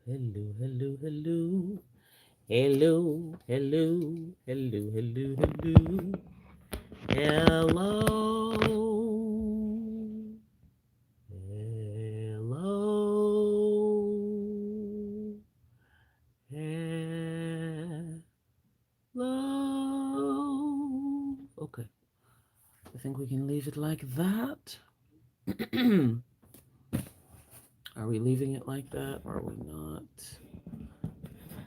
Hello, hello, hello. Hello, hello, hello, hello, hello. Hello. Hello. Hello. Okay. I think we can leave it like that. Are we leaving it like that or are we not?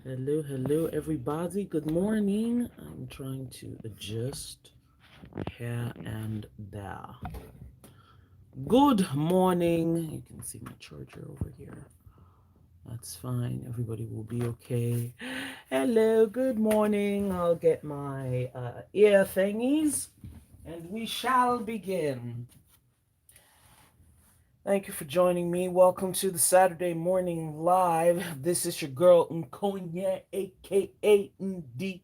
Hello, hello, everybody. Good morning. I'm trying to adjust here and there. Good morning. You can see my charger over here. That's fine. Everybody will be okay. Hello, good morning. I'll get my ear thingies and we shall begin. Thank you for joining me. Welcome to the Saturday Morning Live. This is your girl Nkonya, aka NdiNaija.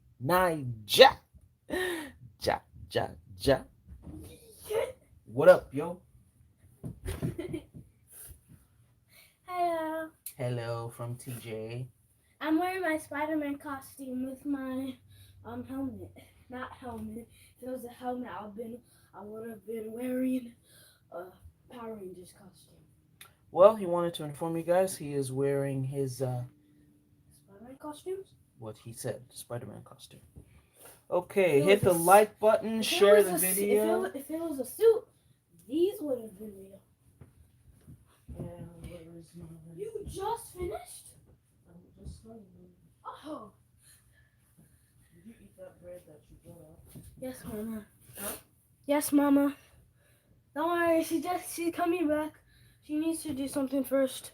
Ja, ja, ja. What up, yo? Hello. Hello from TJ. I'm wearing my Spider-Man costume with my helmet. Not helmet. If it was a helmet, I would have been wearing a Power Rangers costume. Well, he wanted to inform you guys he is wearing his Spider-Man costumes? what he said, Spider-Man costume. Okay, If it hit was the a, like button, if it share was the a, video. if it was a suit, these would have been real. Yeah, where is my... You just finished? I'm just starting. Oh. Did you eat that bread that you brought up? Yes, Mama. Huh? Yes, Mama. Don't worry, she's coming back. She needs to do something first.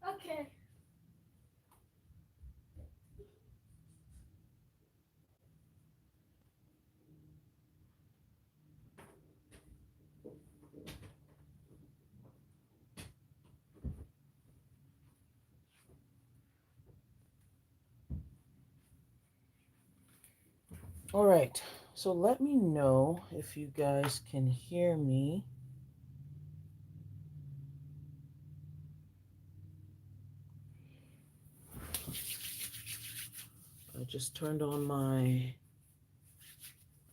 Okay. All right, so let me know if you guys can hear me. I just turned on my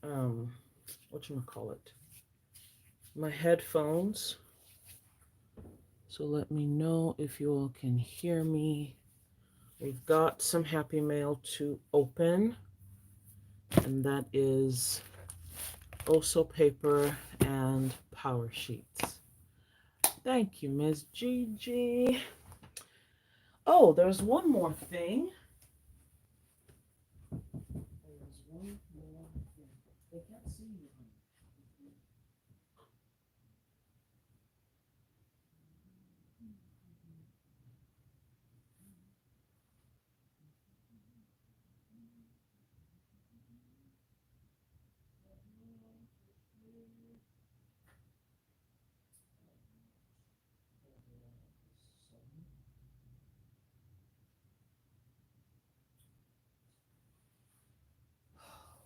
whatchamacallit, my headphones. So let me know if you all can hear me. We've got some happy mail to open, and that is also paper and power sheets. Thank you, Ms. Gigi. Oh, there's one more thing. There's one more thing. They can't see you, honey.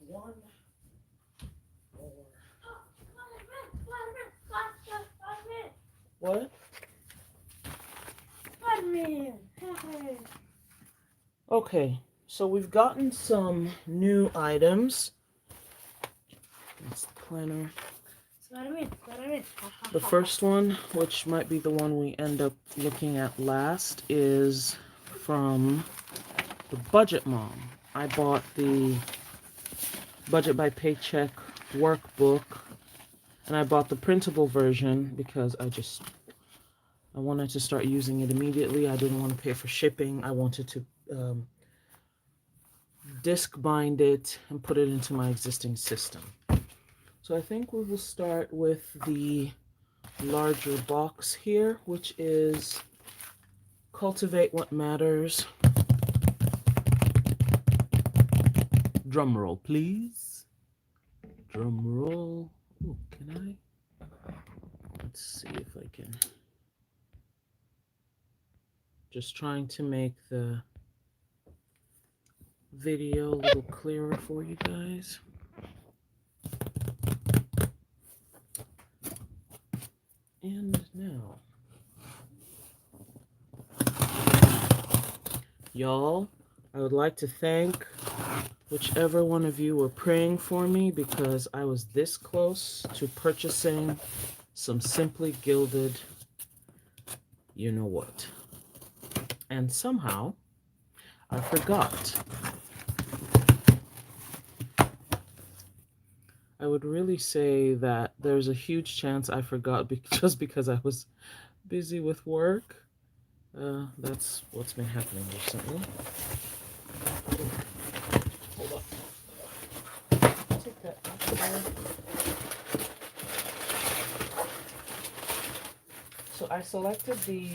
One more. Spider-Man! What? Spider-Man! Okay, so we've gotten some new items. That's the planner. Spider-Man! Spider-Man! The first one, which might be the one we end up looking at last, is from the Budget Mom. I bought the Budget by Paycheck workbook, and I bought the printable version because I wanted to start using it immediately. I didn't want to pay for shipping. I wanted to disc bind it and put it into my existing system. So I think we will start with the larger box here, which is Cultivate What Matters. Drum roll, please. Drum roll. Ooh, can I? Let's see if I can. Just trying to make the video a little clearer for you guys. And now, y'all, I would like to thank whichever one of you were praying for me because I was this close to purchasing some Simply Gilded you know what. And somehow I forgot. I would really say that there's a huge chance I forgot just because I was busy with work. That's what's been happening recently. Hold on. Take that out there. So I selected the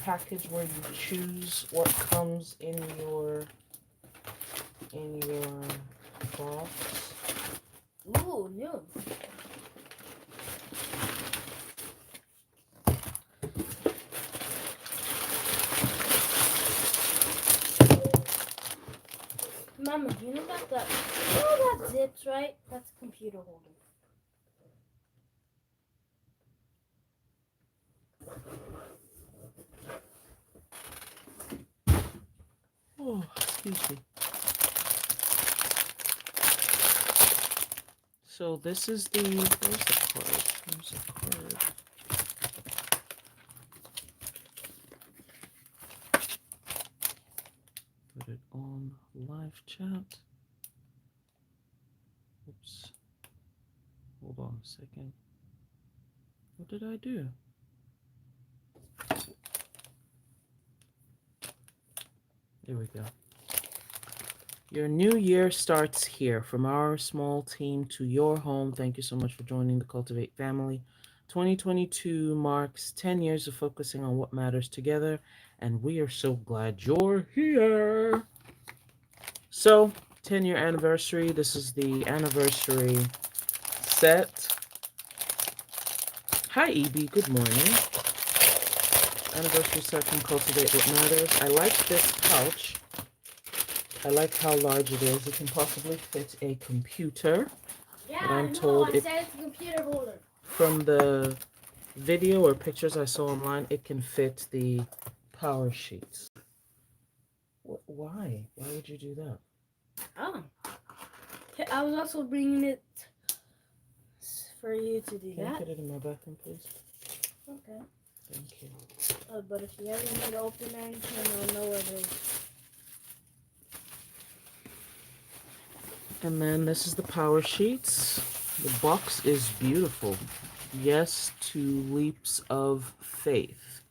package where you choose what comes in your box. Ooh, new. Mama, do you know that zips, right? That's a computer holder. Oh, excuse me. So this is where's the card? Where's the card? Put it on live chat. Oops. Hold on a second. What did I do? There we go. Your new year starts here. From our small team to your home, thank you so much for joining the Cultivate family. 2022 marks 10 years of focusing on what matters together, and we are so glad you're here. So, 10-year anniversary. This is the anniversary set. Hi, EB. Good morning. Anniversary set from Cultivate What Matters. I like this pouch. I like how large it is. It can possibly fit a computer. Yeah, But I'm I told said it's a computer holder. From the video or pictures I saw online, it can fit the power sheets. Why? Why would you do that? Oh. I was also bringing it for you to do Can that. you put it in my bathroom, please? Okay. Thank you. But if you ever need to open anything, I'll know where it is. And then this is the power sheets. The box is beautiful. Yes to leaps of faith.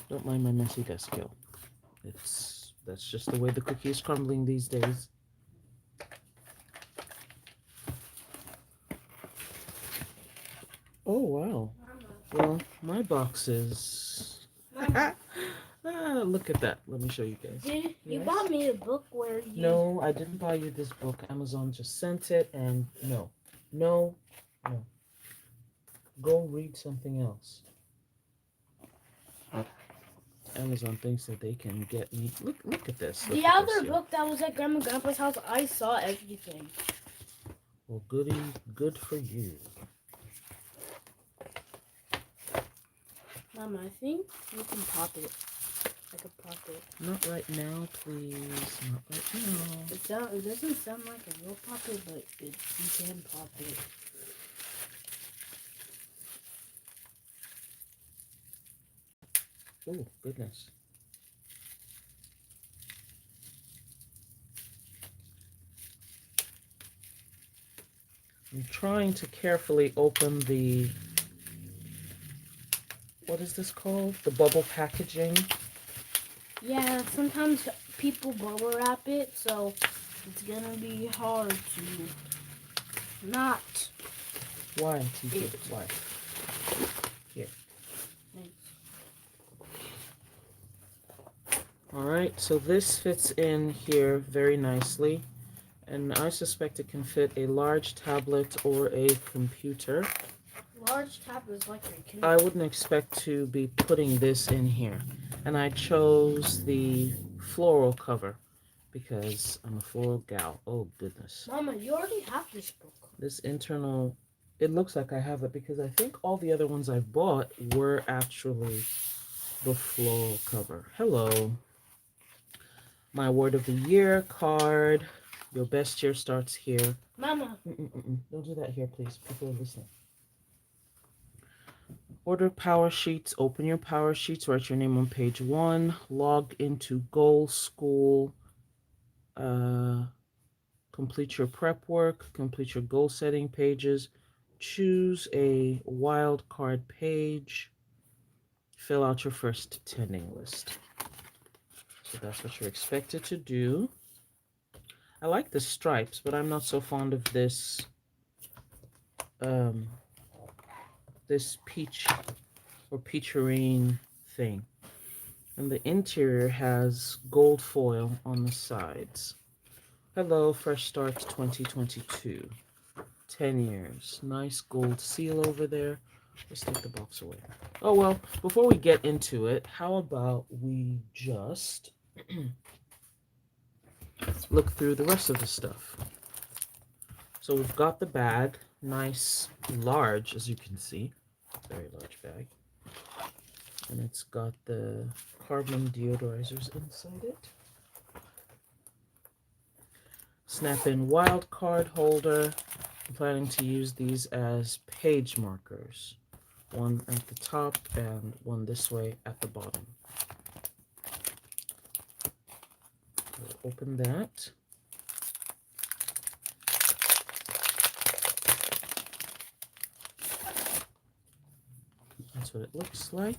Don't mind my messy desk, yo. That's just the way the cookie is crumbling these days. Oh wow. Well, my box is. Look at that. Let me show you guys. Did you bought me a book where you... No, I didn't buy you this book. Amazon just sent it, and no. Go read something else. Amazon thinks that they can get me. Look at this. The other book that was at Grandma and Grandpa's house, I saw everything. Well, goody, good for you. Mama, I think you can pop it. I could pop it. Not right now, please. Not right now. It doesn't sound like a real pop it, but you can pop it. Oh, goodness. I'm trying to carefully open the, what is this called? The bubble packaging. Yeah, sometimes people bubble wrap it, so it's gonna be hard to not. Why, TJ? Why? Here. Thanks. Alright, so this fits in here very nicely. And I suspect it can fit a large tablet or a computer. Large tablet is like your Kindle. I wouldn't expect to be putting this in here. And I chose the floral cover because I'm a floral gal. Oh, goodness. Mama, you already have this book. This internal, it looks like I have it because I think all the other ones I bought were actually the floral cover. Hello. My word of the year card. Your best year starts here. Mama. Don't do that here, please. People are listening. Order power sheets. Open your power sheets. Write your name on page 1. Log into Goal School. Complete your prep work. Complete your goal setting pages. Choose a wild card page. Fill out your first tending list. So that's what you're expected to do. I like the stripes, but I'm not so fond of this um, this peach or peacherine thing. And the interior has gold foil on the sides. Hello, Fresh Starts 2022. 10 years. Nice gold seal over there. Let's take the box away. Oh, well, before we get into it, how about we just look through the rest of the stuff. So we've got the bag. Nice, large, as you can see. Very large bag. And it's got the carbon deodorizers inside it. Snap-in wild card holder. I'm planning to use these as page markers. One at the top and one this way at the bottom. We'll open that. That's what it looks like.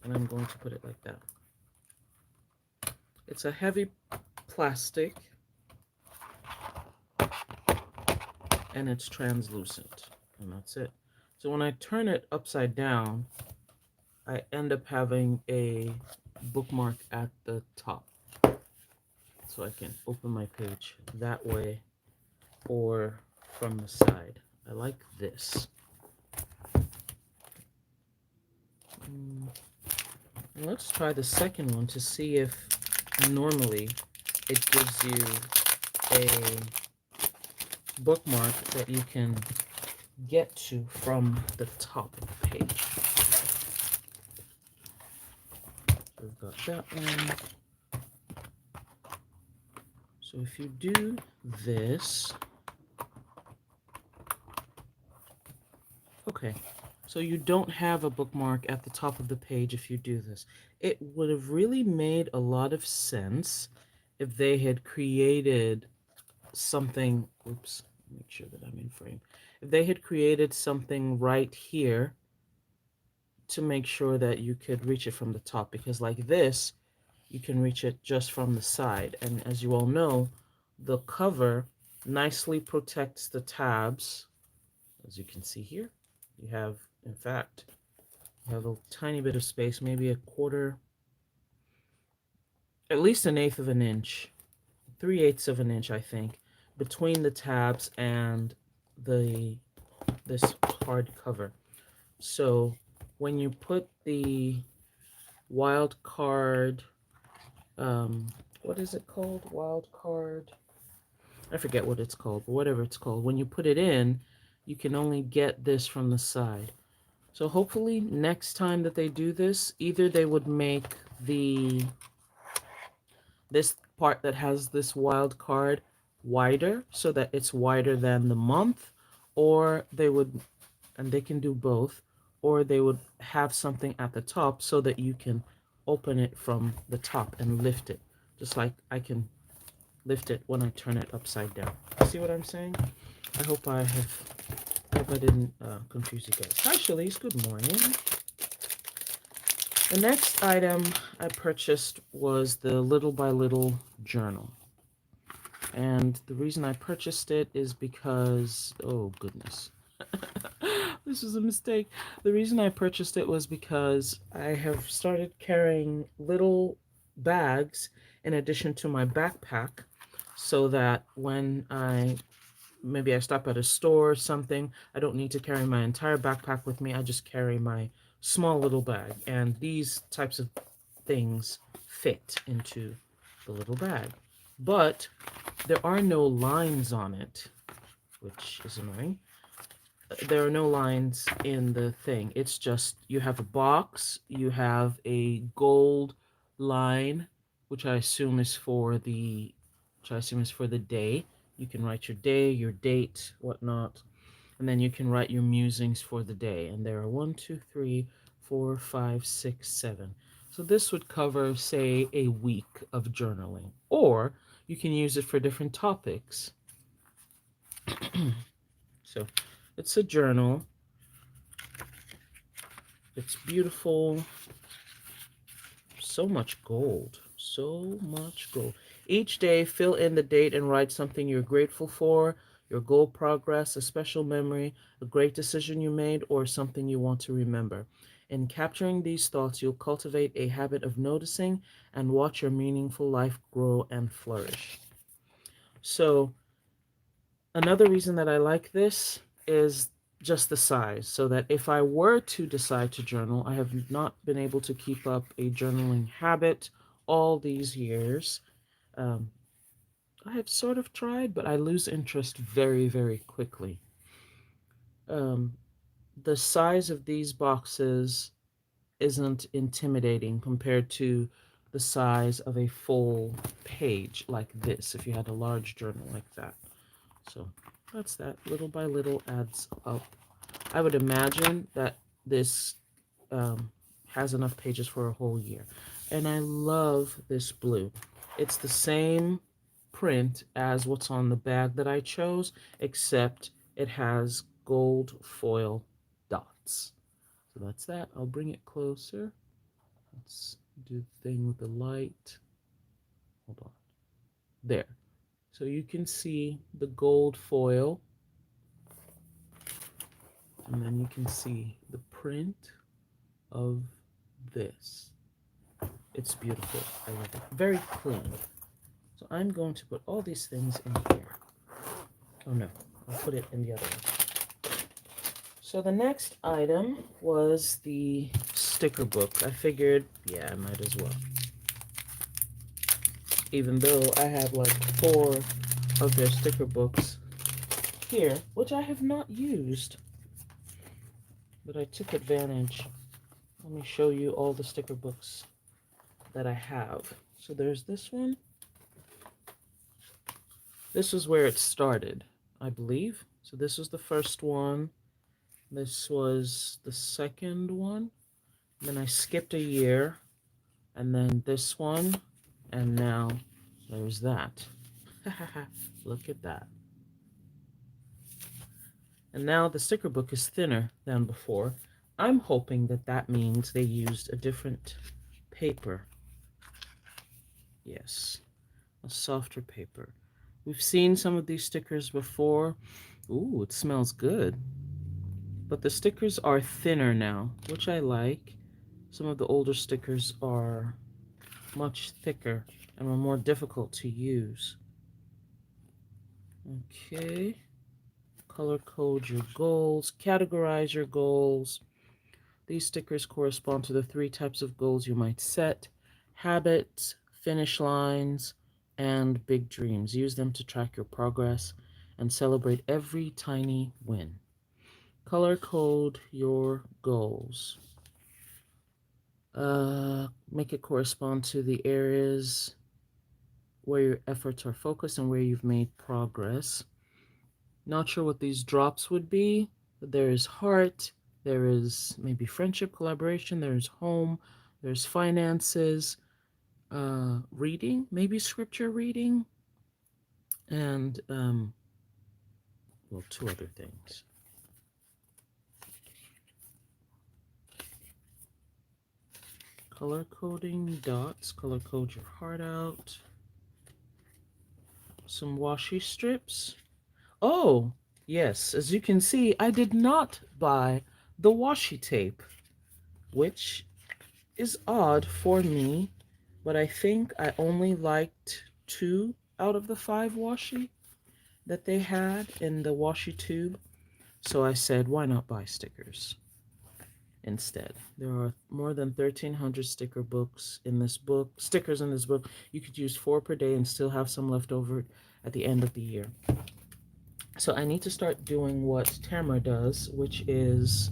And I'm going to put it like that. It's a heavy plastic and it's translucent, and that's it. So when I turn it upside down, I end up having a bookmark at the top. So I can open my page that way or from the side. I like this. And let's try the second one to see if normally it gives you a bookmark that you can get to from the top of the page. We've got that one. So if you do this, okay, so you don't have a bookmark at the top of the page if you do this. It would have really made a lot of sense if they had created something, oops, make sure that I'm in frame. If they had created something right here to make sure that you could reach it from the top, because like this, you can reach it just from the side. And as you all know, the cover nicely protects the tabs. As you can see here, you have, in fact, you have a tiny bit of space, maybe a quarter, at least an eighth of an inch, 3/8 of an inch, I think, between the tabs and this hard cover. So when you put the wild card, what is it called? Wild card. I forget what it's called, but whatever it's called. When you put it in, you can only get this from the side. So hopefully next time that they do this, either they would make this part that has this wild card wider so that it's wider than the month, or they would, and they can do both, or they would have something at the top so that you can open it from the top and lift it, just like I can lift it when I turn it upside down. See what I'm saying? I hope I didn't confuse you guys. Hi, Shalice. Good morning. The next item I purchased was the Little by Little journal. And the reason I purchased it is because, oh goodness, this was a mistake. The reason I purchased it was because I have started carrying little bags in addition to my backpack, so that when maybe I stop at a store or something, I don't need to carry my entire backpack with me. I just carry my small little bag. And these types of things fit into the little bag. But there are no lines on it, which is annoying. There are no lines in the thing. It's just you have a box, you have a gold line, which I assume is for the day. You can write your day, your date, whatnot, and then you can write your musings for the day. And there are one, two, three, four, five, six, seven. So this would cover, say, a week of journaling, or you can use it for different topics. So it's a journal. It's beautiful. So much gold. So much gold. Each day, fill in the date and write something you're grateful for, your goal progress, a special memory, a great decision you made, or something you want to remember. In capturing these thoughts, you'll cultivate a habit of noticing and watch your meaningful life grow and flourish. So, another reason that I like this is just the size, so that if I were to decide to journal, I have not been able to keep up a journaling habit all these years. Um, I have sort of tried, but I lose interest very, very quickly. Um, the size of these boxes isn't intimidating compared to the size of a full page like this, if you had a large journal like that. So that's that. Little by little adds up. I would imagine that this has enough pages for a whole year. And I love this blue. It's the same print as what's on the bag that I chose, except it has gold foil dots. So that's that. I'll bring it closer. Let's do the thing with the light. Hold on. There. So you can see the gold foil, and then you can see the print of this. It's beautiful. I love it. Very clean. So I'm going to put all these things in here. Oh no, I'll put it in the other one. So the next item was the sticker book. I figured, yeah, I might as well. Even though I have like 4 of their sticker books here, which I have not used, but I took advantage. Let me show you all the sticker books that I have. So there's this one. This is where it started, I believe. So this was the first one. This was the second one. Then I skipped a year. And then this one. And now there's that. Look at that. And now the sticker book is thinner than before. I'm hoping that that means they used a different paper. Yes, a softer paper. We've seen some of these stickers before. Ooh, it smells good. But the stickers are thinner now, which I like. Some of the older stickers are much thicker and were more difficult to use. Okay. Color code your goals, categorize your goals. These stickers correspond to the 3 types of goals you might set: habits, finish lines, and big dreams. Use them to track your progress and celebrate every tiny win. Color code your goals. Make it correspond to the areas where your efforts are focused and where you've made progress. Not sure what these drops would be. There is heart, there is maybe friendship, collaboration, there's home, there's finances, reading, maybe scripture reading, and, well, 2 other things. Color coding dots, color code your heart out. Some washi strips. Oh, yes, as you can see, I did not buy the washi tape, which is odd for me, but I think I only liked 2 out of the 5 washi that they had in the washi tube. So I said, why not buy stickers? instead. There are more than 1,300 stickers in this book. You could use 4 per day and still have some left over at the end of the year. So I need to start doing what Tamara does, which is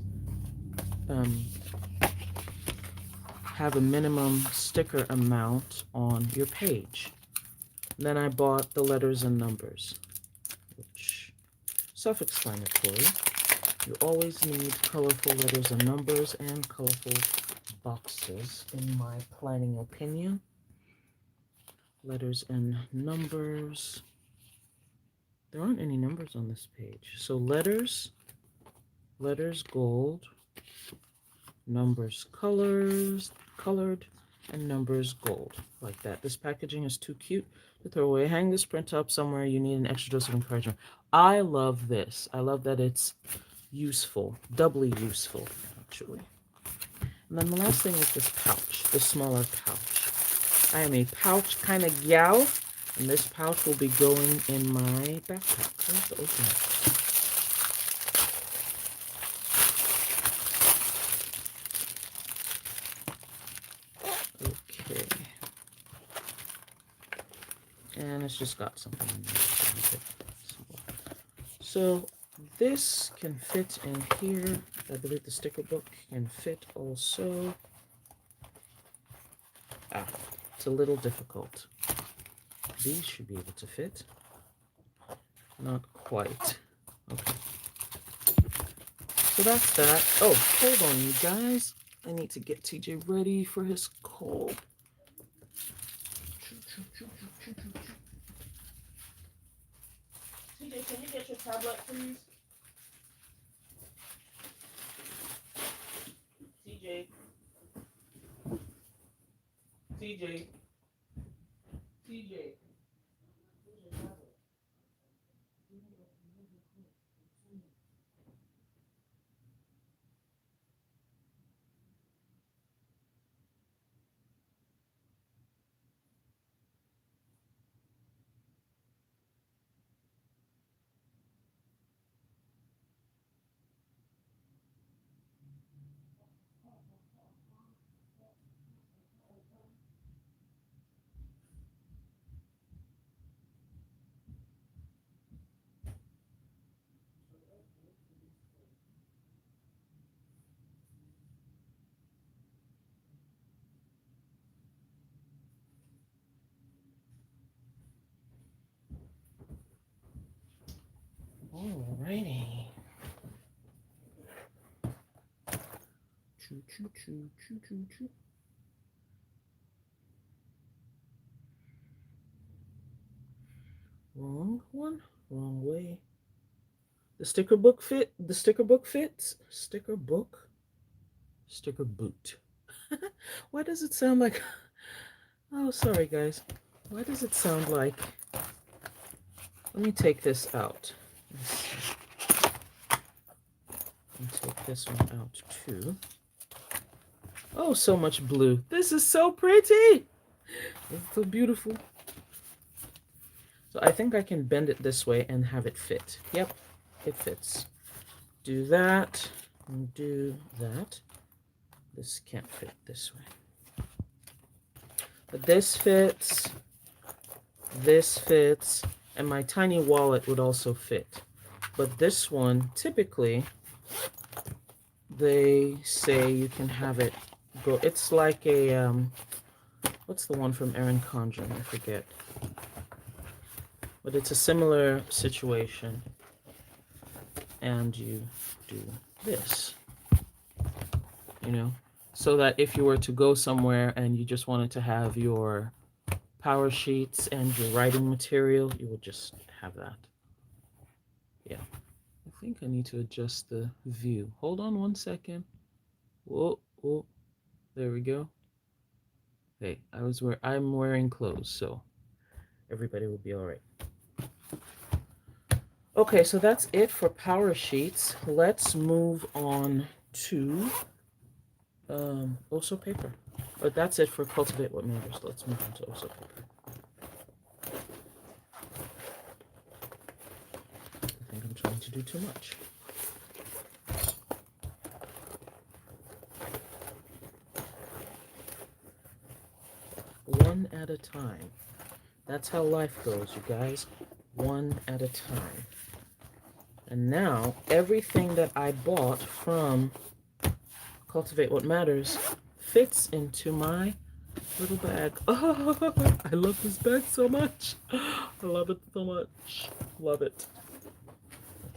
have a minimum sticker amount on your page. Then I bought the letters and numbers, which self-explanatory. You always need colorful letters and numbers and colorful boxes, in my planning opinion. Letters and numbers. There aren't any numbers on this page. So letters gold, numbers colored, and numbers gold, like that. This packaging is too cute to throw away. Hang this print up somewhere. You need an extra dose of encouragement. I love this. I love that it's useful, doubly useful, actually. And then the last thing is this pouch, the smaller pouch. I am a pouch kind of gal, and this pouch will be going in my backpack. I have to open it. Okay. And it's just got something in there. So this can fit in here. I believe the sticker book can fit also. It's a little difficult. These should be able to fit. Not quite. Okay. So that's that. Oh, hold on, you guys. I need to get TJ ready for his call. TJ, can you get your tablet, please? TJ. TJ. TJ. Alrighty. Choo choo choo choo choo choo. Wrong one, wrong way. The sticker book fit. The sticker book fits. Sticker book. Sticker boot. Why does it sound like? Oh, sorry guys. Why does it sound like? Let me take this out. Let me take this one out too. Oh, so much blue. This is so pretty. It's so beautiful. So I think I can bend it this way and have it fit. Yep, it fits. Do that and do that. This can't fit this way. But this fits, and my tiny wallet would also fit. But this one, typically, they say you can have it go. It's like a, what's the one from Erin Condren? I forget. But it's a similar situation. And you do this, you know, so that if you were to go somewhere and you just wanted to have your power sheets and your writing material, you would just have that. Yeah. I think I need to adjust the view. Hold on one second. Whoa, whoa. There we go. Hey, I'm wearing clothes, so everybody will be all right. Okay, so that's it for power sheets. Let's move on to Oso paper. But that's it for Cultivate What Matters. Let's move on to Oso paper. I think I'm trying to do too much. at a time. That's how life goes, you guys. One at a time. And now, everything that I bought from Cultivate What Matters fits into my little bag. Oh, I love this bag so much. I love it so much. Love it.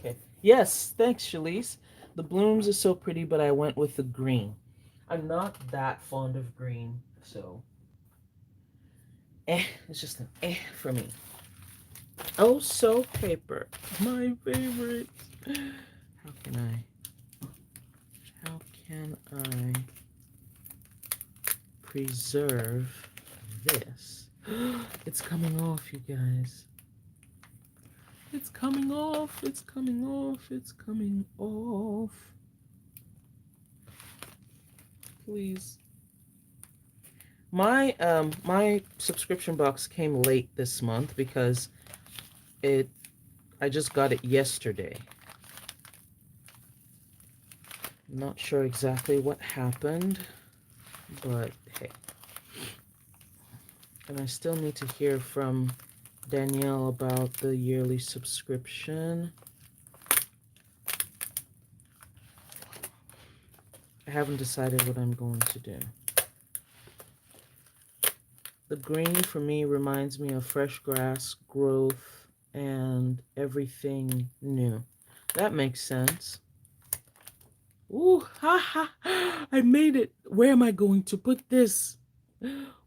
Okay. Yes, thanks, Shalise. The blooms are so pretty, but I went with the green. I'm not that fond of green, so it's just an for me. Oh, so paper, my favorite. How can I preserve this? It's coming off, you guys. It's coming off. It's coming off. It's coming off. Please. My subscription box came late this month because I just got it yesterday. Not sure exactly what happened, but hey. And I still need to hear from Danielle about the yearly subscription. I haven't decided what I'm going to do. The green for me reminds me of fresh grass, growth, and everything new. That makes sense. Ooh, ha ha! I made it. Where am I going to put this?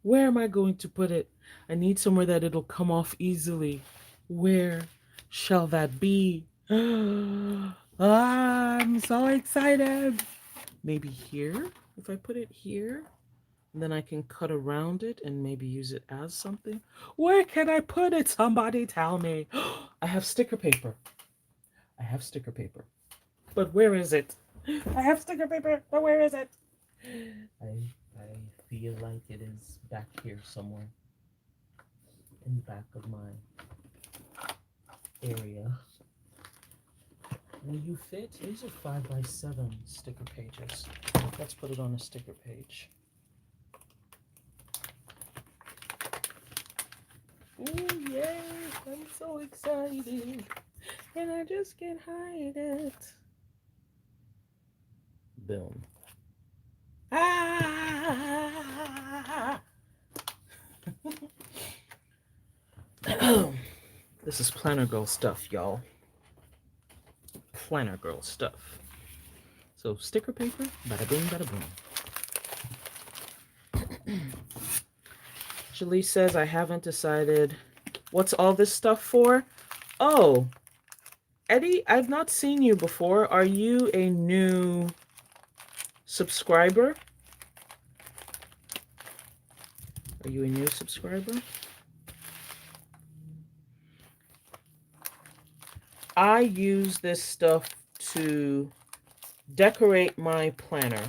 Where am I going to put it? I need somewhere that it'll come off easily. Where shall that be? I'm so excited. Maybe here? If I put it here, then I can cut around it and maybe use it as something. Where can I put it? Somebody tell me. I have sticker paper. I have sticker paper. But where is it? I have sticker paper, but where is it? I feel like it is back here somewhere. In the back of my area. Will you fit? These are 5x7 sticker pages. Let's put it on a sticker page. Oh yeah, I'm so excited. And I just can't hide it. Boom. Ah! This is planner girl stuff, y'all. Planner girl stuff. So sticker paper, bada boom, bada boom. Jalise says, I haven't decided what's all this stuff for. Oh, Eddie, I've not seen you before. Are you a new subscriber? Are you a new subscriber? I use this stuff to decorate my planner.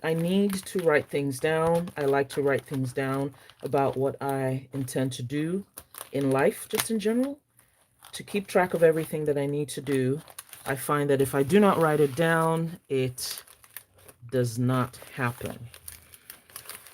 I need to write things down. I like to write things down about what I intend to do in life, just in general, to keep track of everything that I need to do. I find that if I do not write it down, it does not happen.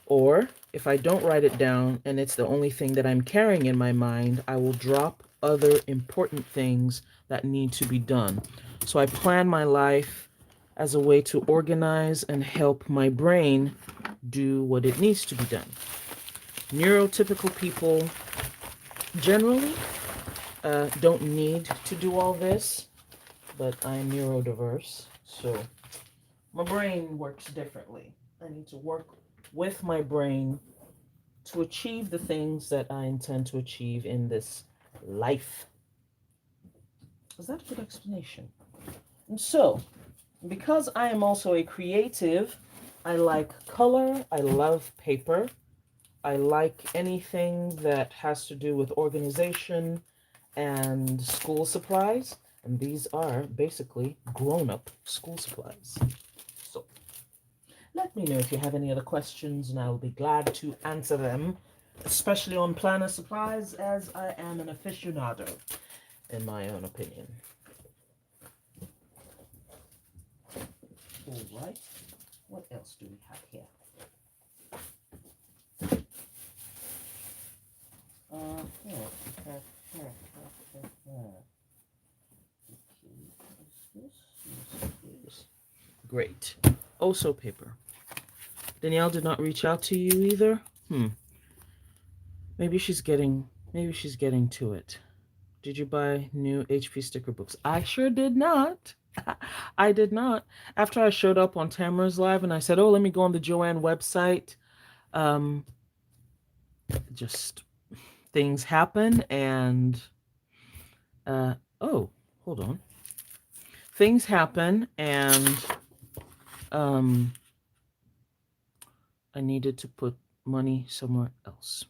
Or if I don't write it down and it's the only thing that I'm carrying in my mind, I will drop other important things that need to be done. So I plan my life as a way to organize and help my brain do what it needs to be done. Neurotypical people generally don't need to do all this, but I'm neurodiverse, so my brain works differently. I need to work with my brain to achieve the things that I intend to achieve in this life. Is that a good explanation? And so, because I am also a creative, I like color, I love paper, I like anything that has to do with organization and school supplies, and these are basically grown-up school supplies. So, let me know if you have any other questions, and I'll be glad to answer them, especially on planner supplies, as I am an aficionado, in my own opinion. All right, what else do we have here? Great. Also paper. Danielle did not reach out to you either. Maybe she's getting to it. Did you buy new HP sticker books? I sure did not. I did not. After I showed up on Tamara's live and I said, "Oh, let me go on the Joanne website." Um, just things happen and oh, hold on. Things happen and um I needed to put money somewhere else.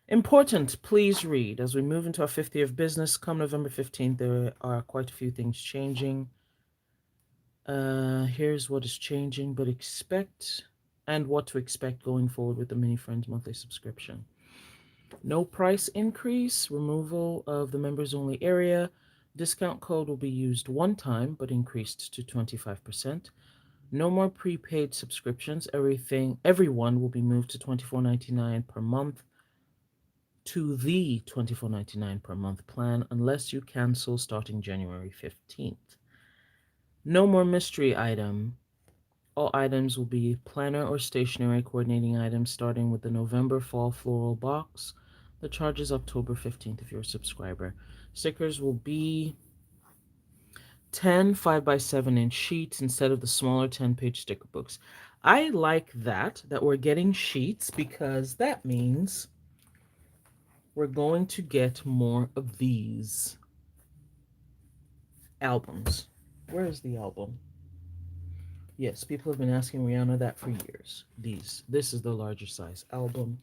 Important, please read. As we move into our fifth year of business, come November 15th, there are quite a few things changing. Here's what is changing, but expect and what to expect going forward with the Mini Friends monthly subscription. No price increase, removal of the members only area. Discount code will be used one time, but increased to 25%. No more prepaid subscriptions. Everyone will be moved to $24.99 per month to the $24.99 per month plan unless you cancel starting January 15th. No more mystery item. All items will be planner or stationery coordinating items starting with the November fall floral box. The charge is October 15th if you're a subscriber. Stickers will be 10 5x7 inch sheets instead of the smaller 10-page sticker books. I like that we're getting sheets because that means we're going to get more of these albums. Where is the album? Yes, people have been asking Rihanna that for years. This is the larger size album.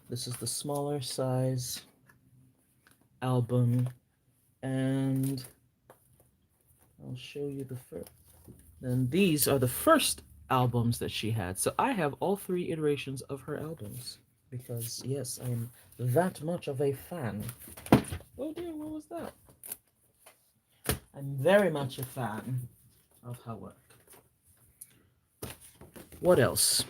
This is the smaller size album. And I'll show you the first. Then these are the first albums that she had. So I have all three iterations of her albums. Because, yes, I am that much of a fan. Oh dear, what was that? I'm very much a fan of her work. What else?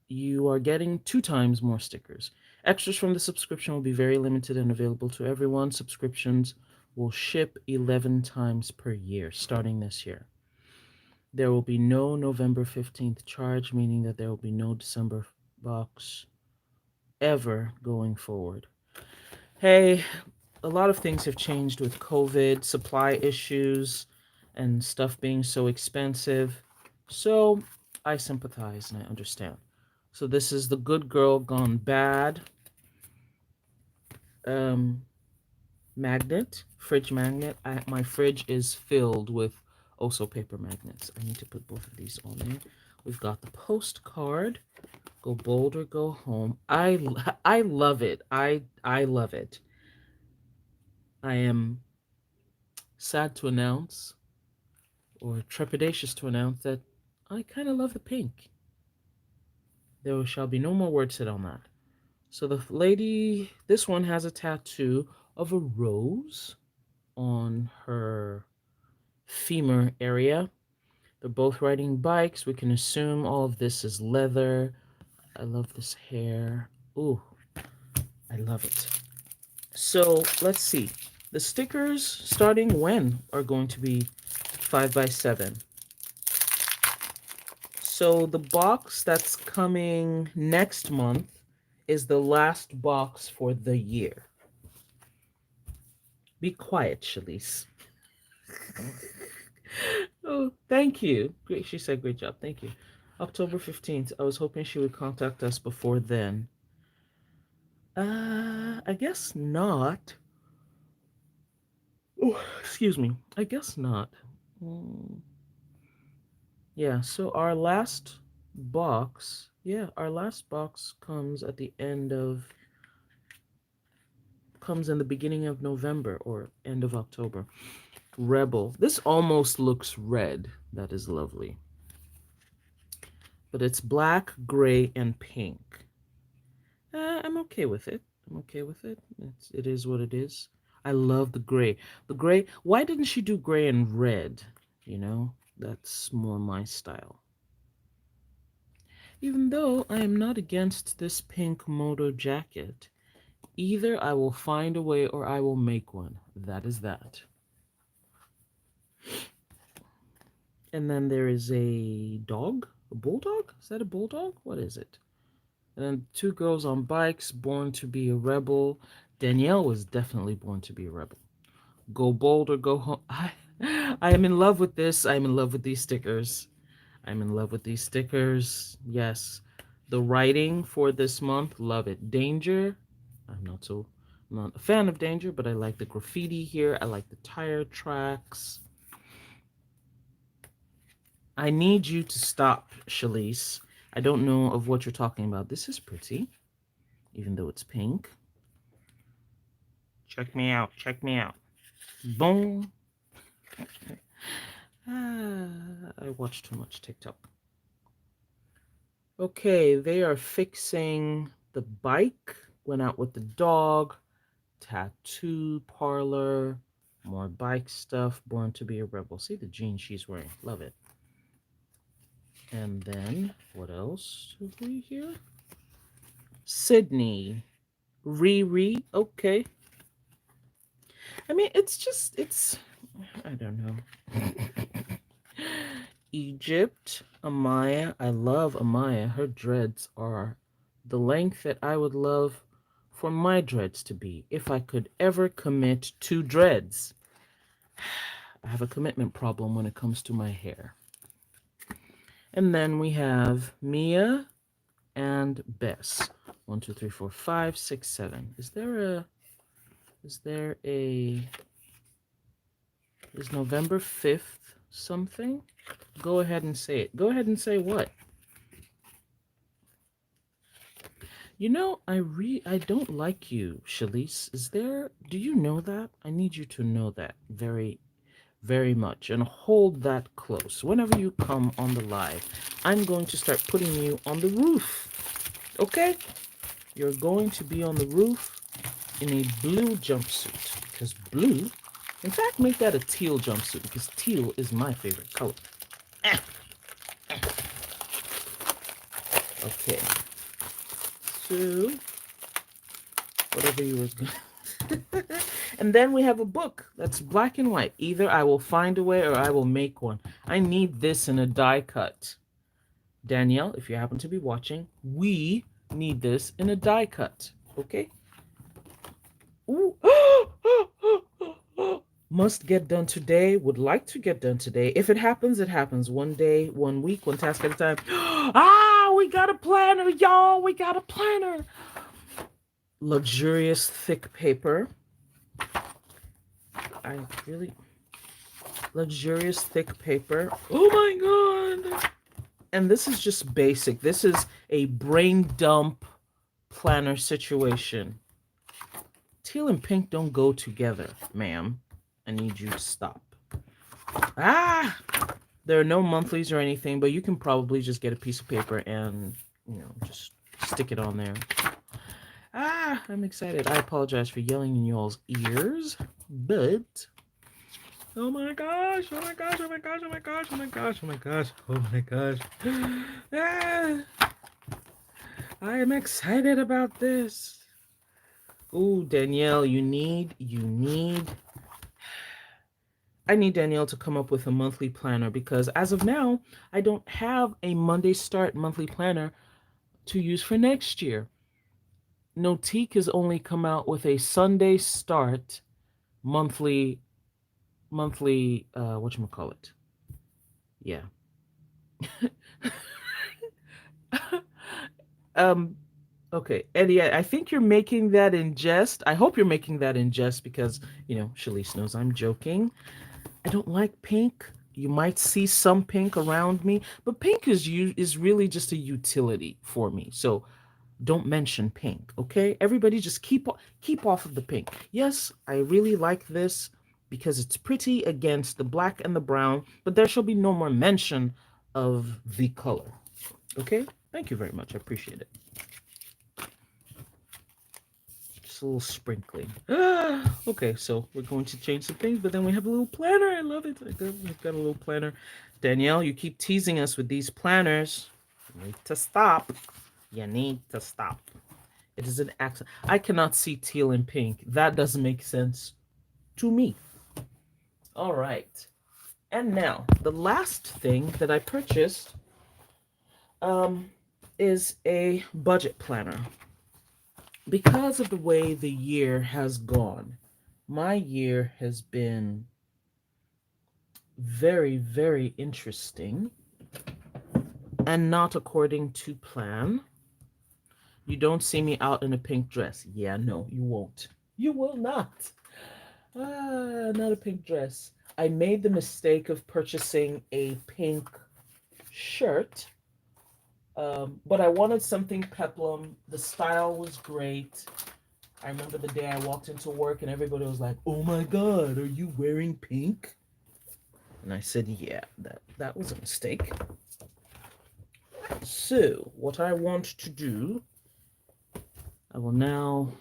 You are getting 2 times more stickers. Extras from the subscription will be very limited and available to everyone. Subscriptions will ship 11 times per year starting this year. There will be no November 15th charge, meaning that there will be no December box ever going forward. Hey, a lot of things have changed with COVID, supply issues, and stuff being so expensive. So I sympathize and I understand. So this is the good girl gone bad um, fridge magnet. My fridge is filled with also paper magnets. I need to put both of these on there. We've got the postcard. Go bold or go home. I love it. I love it. I am sad to announce, or trepidatious to announce, that I kind of love the pink. There shall be no more words said on that. So the lady, this one has a tattoo of a rose on her femur area. They're both riding bikes. We can assume all of this is leather. I love this hair. Ooh, I love it. So let's see. The stickers starting when are going to be 5x7. So the box that's coming next month is the last box for the year. Be quiet, Shalise. Oh, thank you. Great, she said, great job. Thank you. October 15th. I was hoping she would contact us before then. I guess not. Oh, excuse me. I guess not. Mm, yeah, so our last box comes in the beginning of November or end of October. Rebel. This almost looks red. That is lovely. But it's black, gray, and pink. I'm okay with it. I'm okay with it. It is what it is. I love the gray. The gray. Why didn't she do gray and red? You know, that's more my style. Even though I am not against this pink moto jacket, either I will find a way or I will make one. That is that. And then there is a dog, a bulldog. Is that a bulldog? What is it? And then two girls on bikes, born to be a rebel. Danielle was definitely born to be a rebel. Go bold or go home. I am in love with this. I'm in love with these stickers. I'm in love with these stickers. Yes. The writing for this month, love it. Danger. I'm not a fan of danger, but I like the graffiti here. I like the tire tracks. I need you to stop, Shalise. I don't know of what you're talking about. This is pretty, even though it's pink. Check me out. Check me out. Boom. I watch too much TikTok. Okay, they are fixing the bike. Went out with the dog. Tattoo parlor. More bike stuff. Born to be a rebel. See the jeans she's wearing. Love it. And then, what else have we here? Sydney. Riri. Okay. I mean, it's, I don't know. Egypt, Amaya. I love Amaya. Her dreads are the length that I would love for my dreads to be if I could ever commit to dreads. I have a commitment problem when it comes to my hair. And then we have Mia and Bess. 1, 2, 3, 4, 5, 6, 7. Is there a is November 5th something? Go ahead and say it. Go ahead and say what? You know, I don't like you, Shalise. Do you know that? I need you to know that very, very much and hold that close. Whenever you come on the live, I'm going to start putting you on the roof. Okay? You're going to be on the roof in a blue jumpsuit because blue, in fact, make that a teal jumpsuit because teal is my favorite color. Okay. So, whatever you were going. And then we have a book that's black and white. Either I will find a way or I will make one. I need this in a die cut. Danielle, if you happen to be watching, we need this in a die cut. Okay? Ooh. Must get done today. Would like to get done today. If it happens, it happens. One day, 1 week, one task at a time. We got a planner, y'all. We got a planner. Luxurious thick paper. I really luxurious thick paper. Oh my god. And this is just basic. This is a brain dump planner situation. Teal and pink don't go together, ma'am. I need you to stop. There are no monthlies or anything, but you can probably just get a piece of paper and, just stick it on there. I'm excited. I apologize for yelling in y'all's ears, but oh my gosh, oh my gosh, oh my gosh, oh my gosh, oh my gosh, oh my gosh, oh my gosh. I am excited about this. Ooh, Danielle, I need Danielle to come up with a monthly planner because as of now, I don't have a Monday Start monthly planner to use for next year. Notique has only come out with a Sunday Start monthly whatchamacallit. Yeah. Okay, Eddie, I think you're making that in jest. I hope you're making that in jest because, Shalise knows I'm joking. I don't like pink. You might see some pink around me, but pink is really just a utility for me. So don't mention pink, okay? Everybody just keep off of the pink. Yes, I really like this because it's pretty against the black and the brown, but there shall be no more mention of the color. Okay? Thank you very much. I appreciate it. Just a little sprinkling. Okay, so we're going to change some things, but then we have a little planner. I love it. We've got a little planner. Danielle, you keep teasing us with these planners. You need to stop. You need to stop. It is an accent. I cannot see teal and pink. That doesn't make sense to me. All right. And now, the last thing that I purchased is a budget planner. Because of the way the year has gone, my year has been very, very interesting and not according to plan. You don't see me out in a pink dress. Yeah, no, you won't. You will not. Not a pink dress. I made the mistake of purchasing a pink shirt, but I wanted something peplum. The style was great. I remember the day I walked into work and everybody was like, "Oh my God, are you wearing pink?" And I said, "Yeah, that was a mistake." So what I want to do, I will now,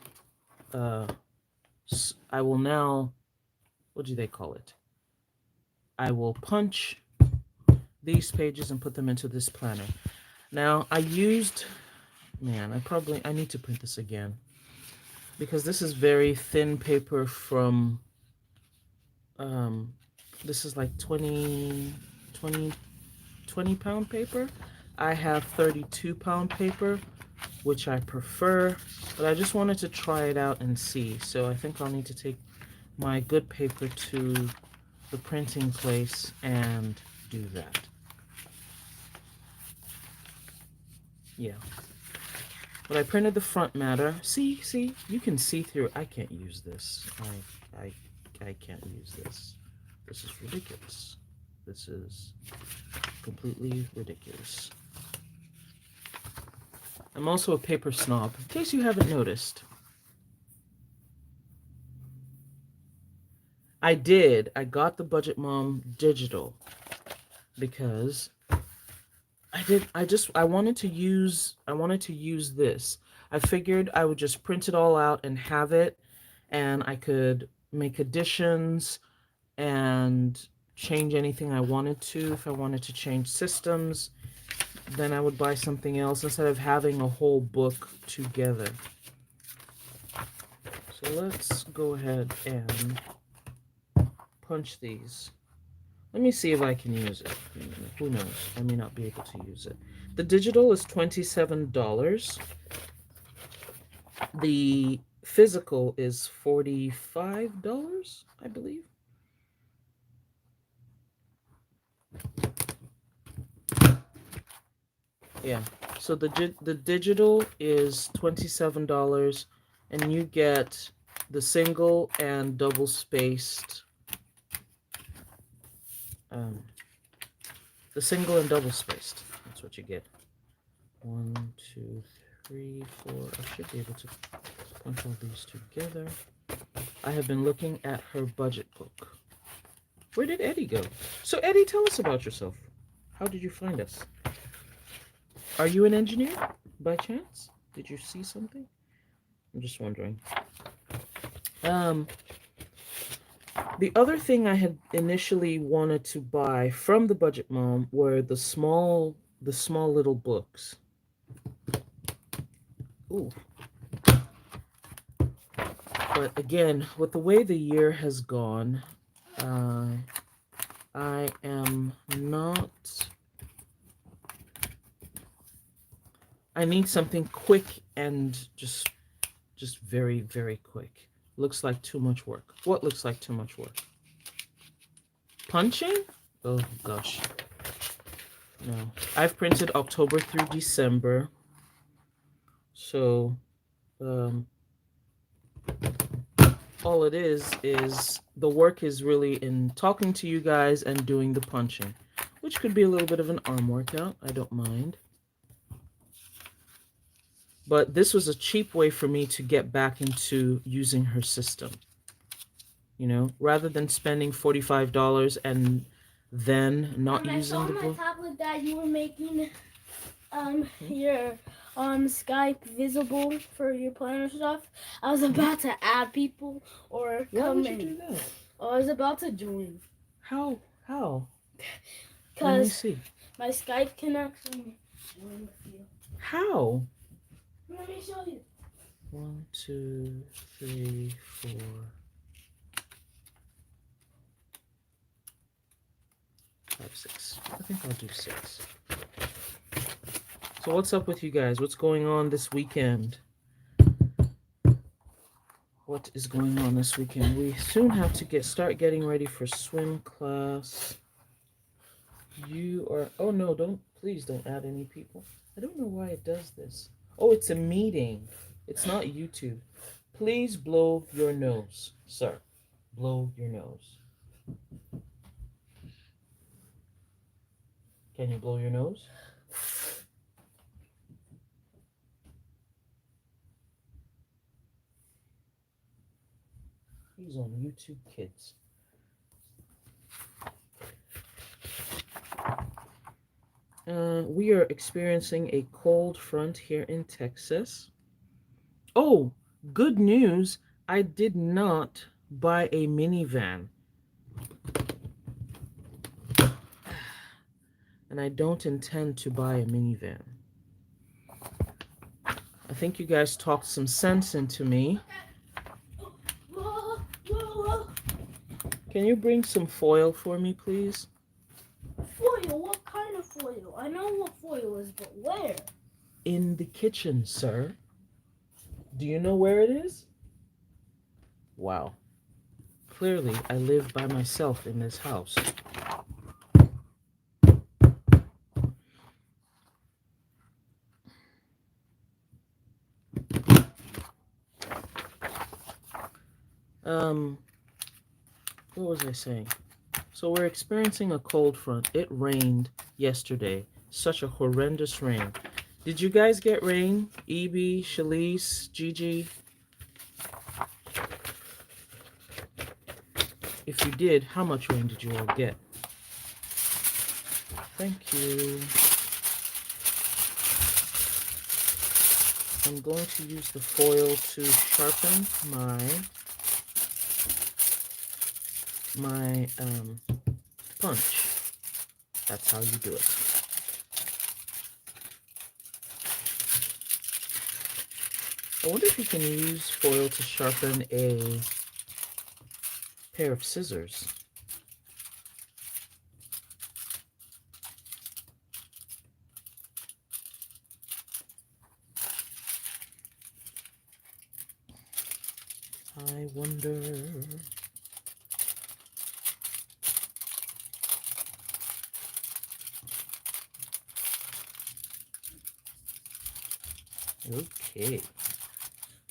uh, I will now, what do they call it? I will punch these pages and put them into this planner. Now I used, man, I need to print this again because this is very thin paper from, um, this is like 20 pound paper. I have 32-pound paper, which I prefer, but I just wanted to try it out and see. So I think I'll need to take my good paper to the printing place and do that. Yeah. But I printed the front matter. See, you can see through. I can't use this. I can't use this. This is ridiculous. This is completely ridiculous. I'm also a paper snob, in case you haven't noticed. I got the Budget Mom digital because I wanted to use this. I figured I would just print it all out and have it, and I could make additions and change anything I wanted to. If I wanted to change systems, then I would buy something else instead of having a whole book together. So let's go ahead and punch these. Let me see if I can use it. Who knows? I may not be able to use it. The digital is $27. The physical is $45, I believe. Yeah. So the digital is $27, and you get the single and double spaced. Um, the single and double spaced. That's what you get. 1, 2, 3, 4. I should be able to punch all these together. I have been looking at her budget book. Where did Eddie go? So Eddie, tell us about yourself. How did you find us? Are you an engineer by chance? Did you see something? I'm just wondering. The other thing I had initially wanted to buy from the Budget Mom were the small little books. Ooh. But again, with the way the year has gone, I am not. I need something quick and just very, very quick. Looks like too much work. What looks like too much work? Punching? Oh gosh. No. I've printed October through December. So all it is the work is really in talking to you guys and doing the punching, which could be a little bit of an arm workout. I don't mind. But this was a cheap way for me to get back into using her system. You know, rather than spending $45 and then not using the book. I saw on my tablet that you were making your Skype visible for your planner stuff. I was about to add people or Why come would in. you do that? I was about to join. How? Let me Because see. my Skype can actually join with you. How? Let me show you. 1, 2, 3, 4. 5, 6. I think I'll do 6. So what's up with you guys? What's going on this weekend? What is going on this weekend? We soon have to start getting ready for swim class. You are... Oh, no, please don't add any people. I don't know why it does this. Oh, it's a meeting. It's not YouTube. Please blow your nose, sir. Blow your nose. Can you blow your nose? He's on YouTube Kids. We are experiencing a cold front here in Texas. Oh, good news. I did not buy a minivan. And I don't intend to buy a minivan. I think you guys talked some sense into me. Can you bring some foil for me, please? Foil? What kind of foil? I know what foil is, but where? In the kitchen, sir. Do you know where it is? Wow. Clearly, I live by myself in this house. What was I saying? So we're experiencing a cold front. It rained yesterday. Such a horrendous rain. Did you guys get rain? EB, Shalise, Gigi? If you did, how much rain did you all get? Thank you. I'm going to use the foil to sharpen my punch. That's how you do it. I wonder if you can use foil to sharpen a pair of scissors. I wonder. Okay.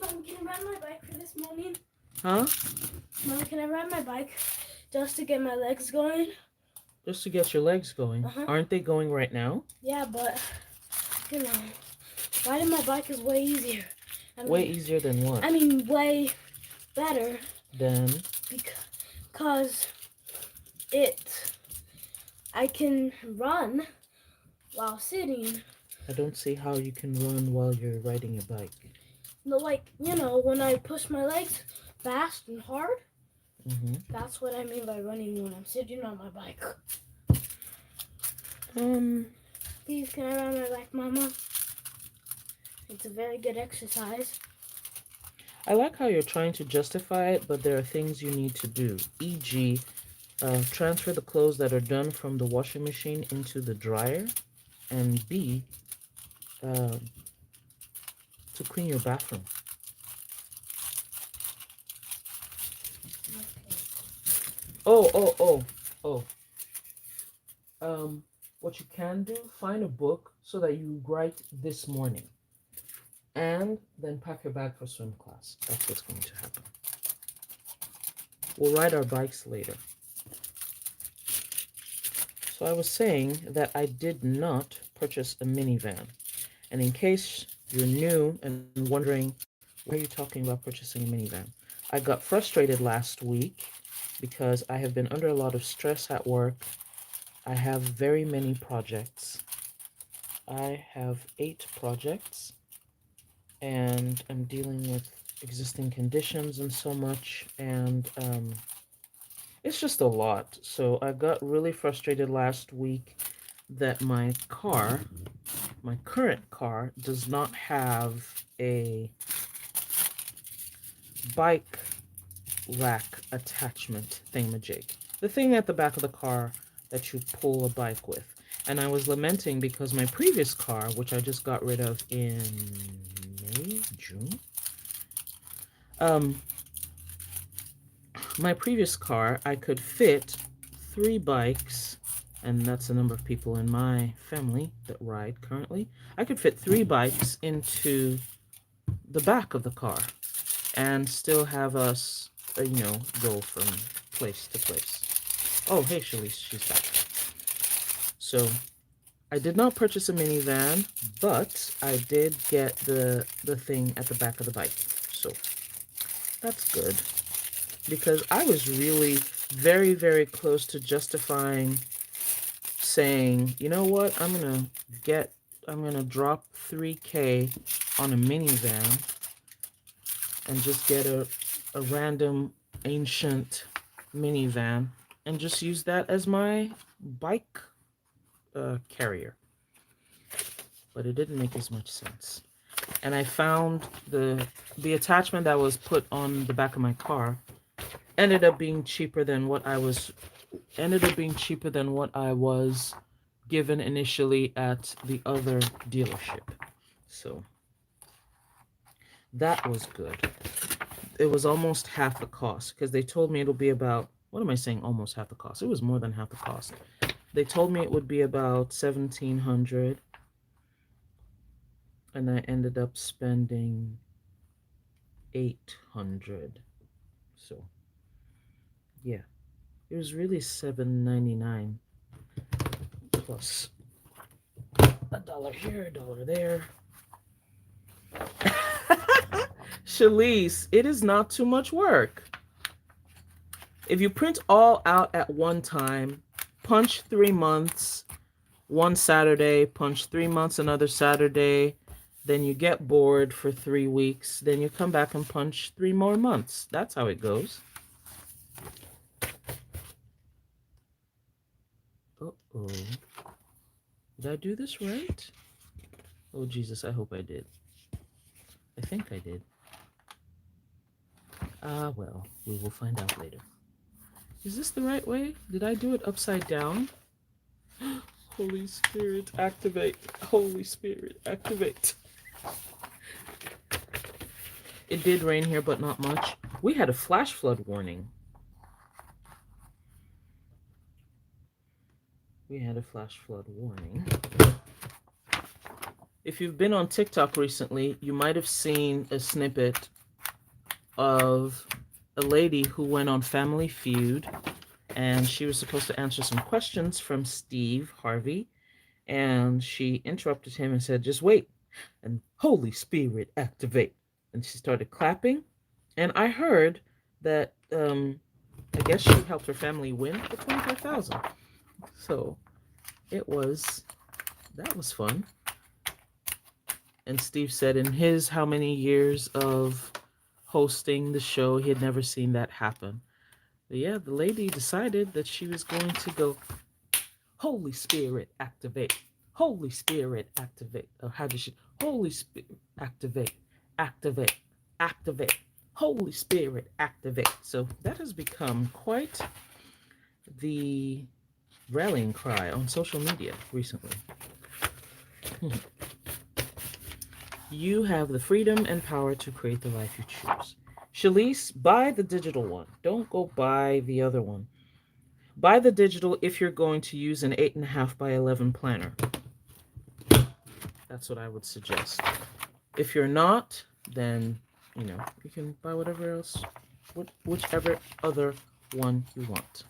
Mom, can I ride my bike for this morning? Huh? Mom, can I ride my bike just to get my legs going? Just to get your legs going. Aren't they going right now? Yeah, but, you know, riding my bike is way easier. Way easier than what? I mean, way better. Then? Because I can run while sitting. I don't see how you can run while you're riding a bike. No, like, you know, when I push my legs fast and hard, that's what I mean by running when I'm sitting on my bike. Please, can I ride my bike, Mama? It's a very good exercise. I like how you're trying to justify it, but there are things you need to do. E.g., transfer the clothes that are done from the washing machine into the dryer. And B, to clean your bathroom. Okay. What you can do, find a book so that you write this morning. And then pack your bag for swim class. That's what's going to happen. We'll ride our bikes later. So I was saying that I did not purchase a minivan. And in case you're new and wondering, why are you talking about purchasing a minivan? I got frustrated last week because I have been under a lot of stress at work. I have very many projects. I have 8 projects. And I'm dealing with existing conditions and so much. And it's just a lot. So I got really frustrated last week that my current car, does not have a bike rack attachment thingamajig. The thing at the back of the car that you pull a bike with. And I was lamenting because my previous car, which I just got rid of in May, June, um, my previous car, I could fit 3 bikes, and that's the number of people in my family that ride currently. I could fit 3 bikes into the back of the car and still have us, go from place to place. Oh, hey, Shalice, she's back. So I did not purchase a minivan, but I did get the thing at the back of the bike. So that's good because I was really very, very close to justifying saying, you know what, I'm gonna drop 3K on a minivan and just get a random ancient minivan and just use that as my bike carrier. But it didn't make as much sense. And I found the attachment that was put on the back of my car ended up being cheaper than what I was given initially at the other dealership. So that was good. It was almost half the cost because they told me it'll be about, what am I saying, almost half the cost? It was more than half the cost. They told me it would be about 1,700, and I ended up spending 800. So yeah, it was really 799 plus $1 here, $1 there. Shalise, it is not too much work. If you print all out at one time, punch 3 months, one Saturday, punch 3 months another Saturday, then you get bored for 3 weeks, then you come back and punch 3 more months. That's how it goes. Uh-oh. Did I do this right? Oh, Jesus, I hope I did. I think I did. Well, we will find out later. Is this the right way? Did I do it upside down? Holy Spirit, activate. Holy Spirit, activate. It did rain here, but not much. We had a flash flood warning. If you've been on TikTok recently, you might have seen a snippet of a lady who went on Family Feud, and she was supposed to answer some questions from Steve Harvey, and she interrupted him and said, just wait, and Holy Spirit, activate. And she started clapping, and I heard that I guess she helped her family win the 25,000. So that was fun. And Steve said in his how many years of hosting the show, he had never seen that happen. But yeah, the lady decided that she was going to go, Holy Spirit, activate. Holy Spirit, activate. Or how did she? Holy Spirit, activate. Activate. Activate. Holy Spirit, activate. So that has become quite the rallying cry on social media recently. You have the freedom and power to create the life you choose. Shalise, buy the digital one. Don't go buy the other one. Buy the digital if you're going to use an 8.5 by 11 planner. That's what I would suggest. If you're not, then, you can buy whatever else, whichever other one you want.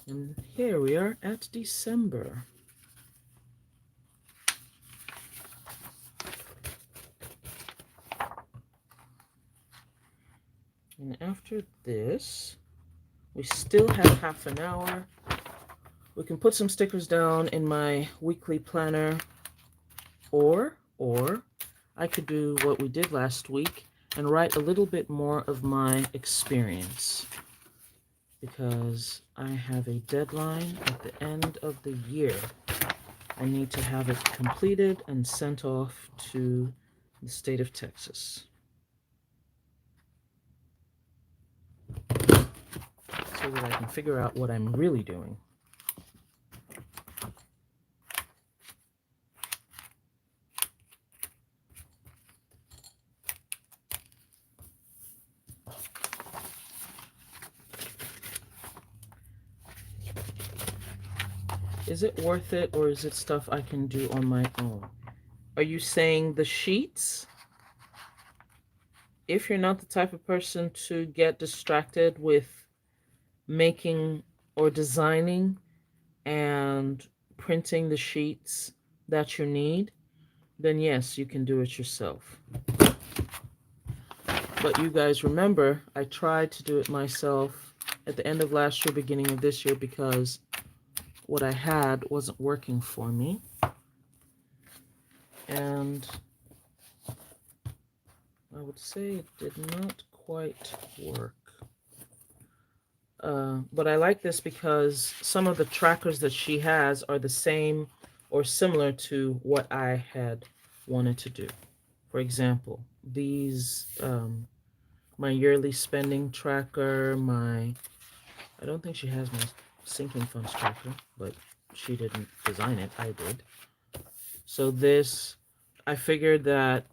And here we are at December. And after this, we still have half an hour. We can put some stickers down in my weekly planner, or I could do what we did last week and write a little bit more of my experience, because I have a deadline at the end of the year. I need to have it completed and sent off to the state of Texas. so that I can figure out what I'm really doing. Is it worth it, or is it stuff I can do on my own? Are you saying the sheets? If you're not the type of person to get distracted with making or designing and printing the sheets that you need, then yes, you can do it yourself. But you guys remember, I tried to do it myself at the end of last year, beginning of this year, because what I had wasn't working for me. And I would say it did not quite work. But I like this because some of the trackers that she has are the same or similar to what I had wanted to do. For example, these, my yearly spending tracker, I don't think she has my sinking funds tracker, but she didn't design it, I did. So this, I figured that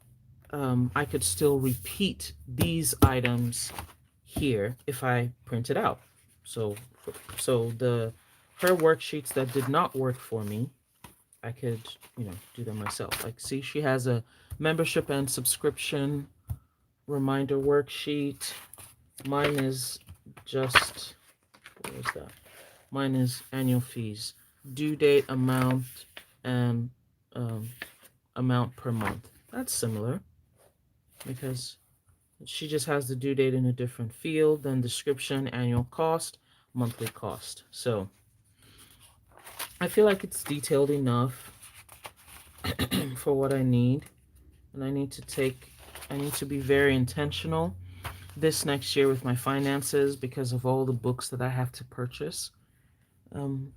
I could still repeat these items here if I print it out. So, so her worksheets that did not work for me, I could, do them myself. Like, see, she has a membership and subscription reminder worksheet. Mine is just, what is that? Mine is annual fees, due date, amount, and um, amount per month. That's similar because she just has the due date in a different field, then description, annual cost, monthly cost. So I feel like it's detailed enough for what I need. And I need to be very intentional this next year with my finances because of all the books that I have to purchase um,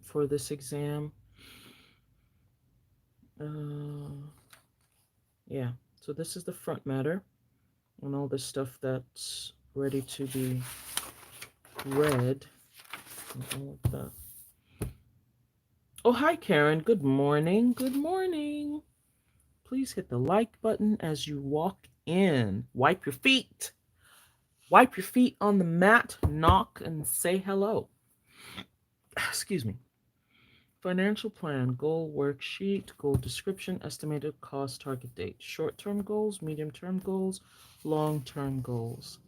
for this exam. Yeah, so this is the front matter and all the stuff that's ready to be read. And all of that. Oh, hi, Karen. Good morning. Good morning. Please hit the like button as you walk in. Wipe your feet. Wipe your feet on the mat, knock, and say hello. Excuse me. Financial plan, goal worksheet, goal description, estimated cost, target date, short-term goals, medium-term goals, long-term goals.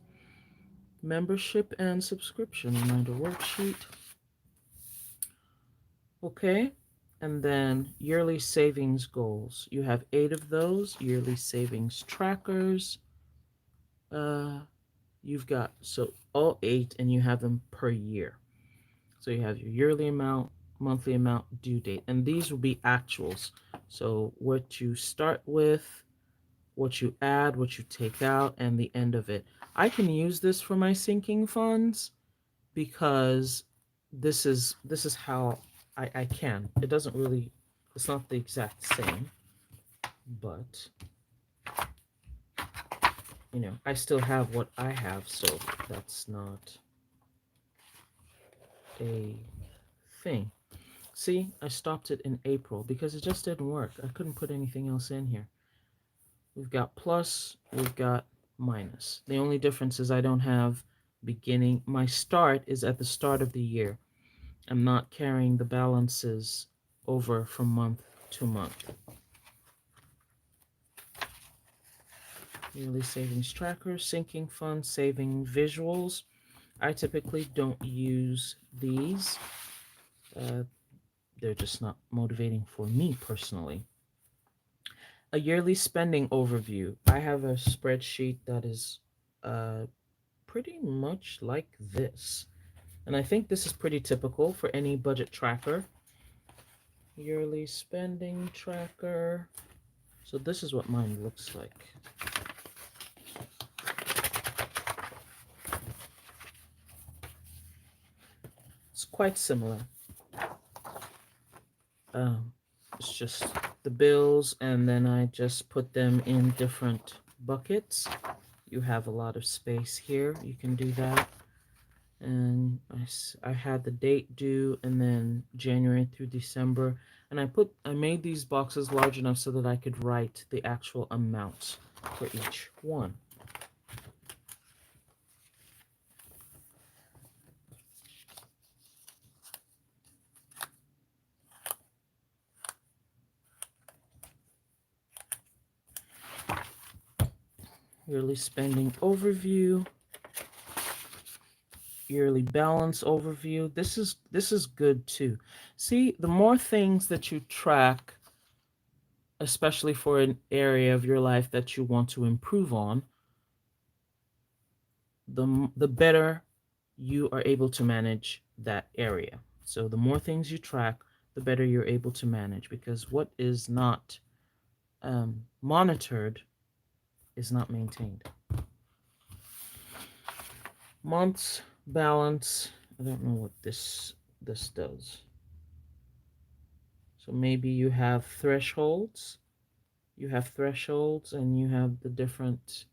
Membership and subscription, reminder worksheet. Okay, and then yearly savings goals. You have 8 of those, yearly savings trackers. Uh, you've got, so all 8, and you have them per year. So you have your yearly amount, monthly amount, due date, and these will be actuals. So what you start with, what you add, what you take out, and the end of it. I can use this for my sinking funds because this is how I can. It doesn't really, it's not the exact same, but I still have what I have, so that's not a thing. See, I stopped it in April because it just didn't work. I couldn't put anything else in here. We've got plus, we've got minus. The only difference is I don't have beginning. My start is at the start of the year. I'm not carrying the balances over from month to month. Yearly savings tracker, sinking fund, saving visuals. I typically don't use these. They're just not motivating for me personally. A yearly spending overview. I have a spreadsheet that is uh, pretty much like this. And I think this is pretty typical for any budget tracker. Yearly spending tracker. So this is what mine looks like. It's quite similar. It's just the bills, and then I just put them in different buckets. You have a lot of space here. You can do that. and I had the date due, and then January through December, and I made these boxes large enough so that I could write the actual amounts for each one. Yearly spending overview, yearly balance overview. This is good too. See, the more things that you track, especially for an area of your life that you want to improve on, the better you are able to manage that area. So the more things you track, the better you're able to manage, because what is not monitored is not maintained. Months balance. I don't know what this does. So maybe you have thresholds. You have thresholds, and you have the different.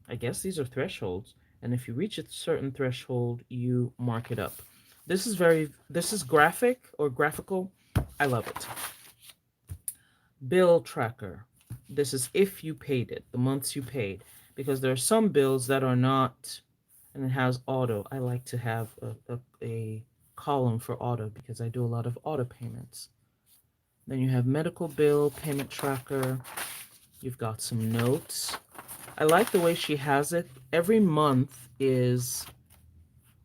I guess these are thresholds, and if you reach a certain threshold, you mark it up. This is graphic or graphical. I love it. Bill tracker. This is if you paid it, the months you paid, because there are some bills that are not, and it has auto. I like to have a column for auto because I do a lot of auto payments. Then you have medical bill, payment tracker. You've got some notes. I like the way she has it. Every month is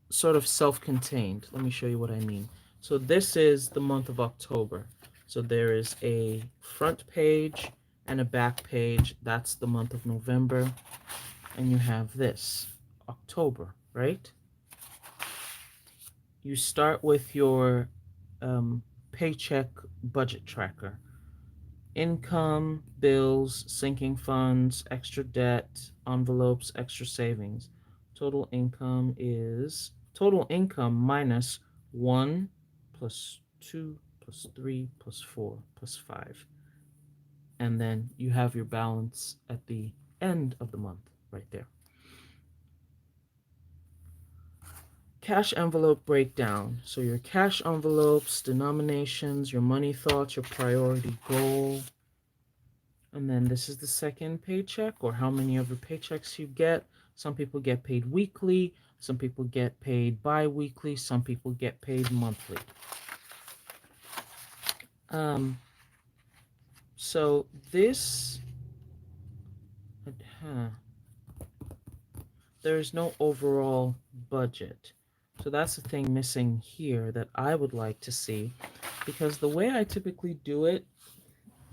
sort of self-contained. Let me show you what I mean. So this is the month of October. So there is a front page and a back page. That's the month of November. And you have this, October, right? You start with your paycheck budget tracker. Income, bills, sinking funds, extra debt, envelopes, extra savings. Total income minus 1 plus 2 plus 3 plus 4 plus 5. And then you have your balance at the end of the month right there. Cash envelope breakdown. So your cash envelopes, denominations, your money thoughts, your priority goal. And then this is the second paycheck, or how many of your paychecks you get. Some people get paid weekly, some people get paid bi-weekly, some people get paid monthly. Um, so this, there's no overall budget. So that's the thing missing here that I would like to see, because the way I typically do it,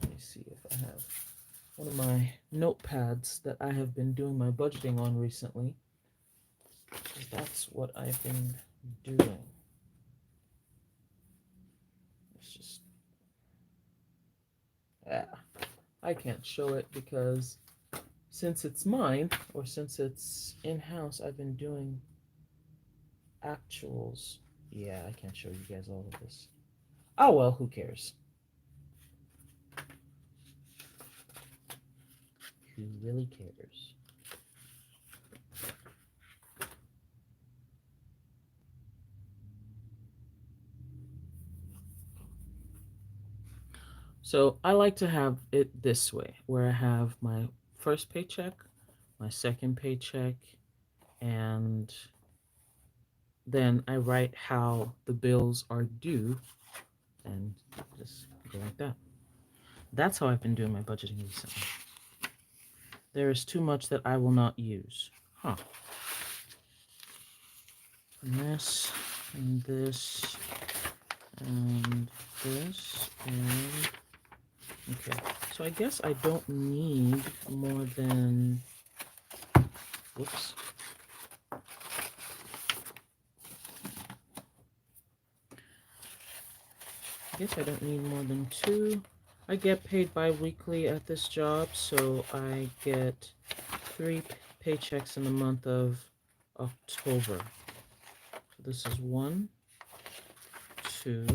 let me see if I have one of my notepads that I have been doing my budgeting on recently. That's what I've been doing. It's just, I can't show it because since it's mine, or since it's in-house, I've been doing actuals. Yeah, I can't show you guys all of this. Oh well, who cares? Who really cares? So I like to have it this way, where I have my first paycheck, my second paycheck, and then I write how the bills are due, and just go like that. That's how I've been doing my budgeting recently. There is too much that I will not use. Huh. And this, and this, and this, and... Okay. So I guess I don't need more than... Whoops. I guess I don't need more than 2. I get paid bi-weekly at this job, so I get 3 paychecks in the month of October. So this is 1, 2,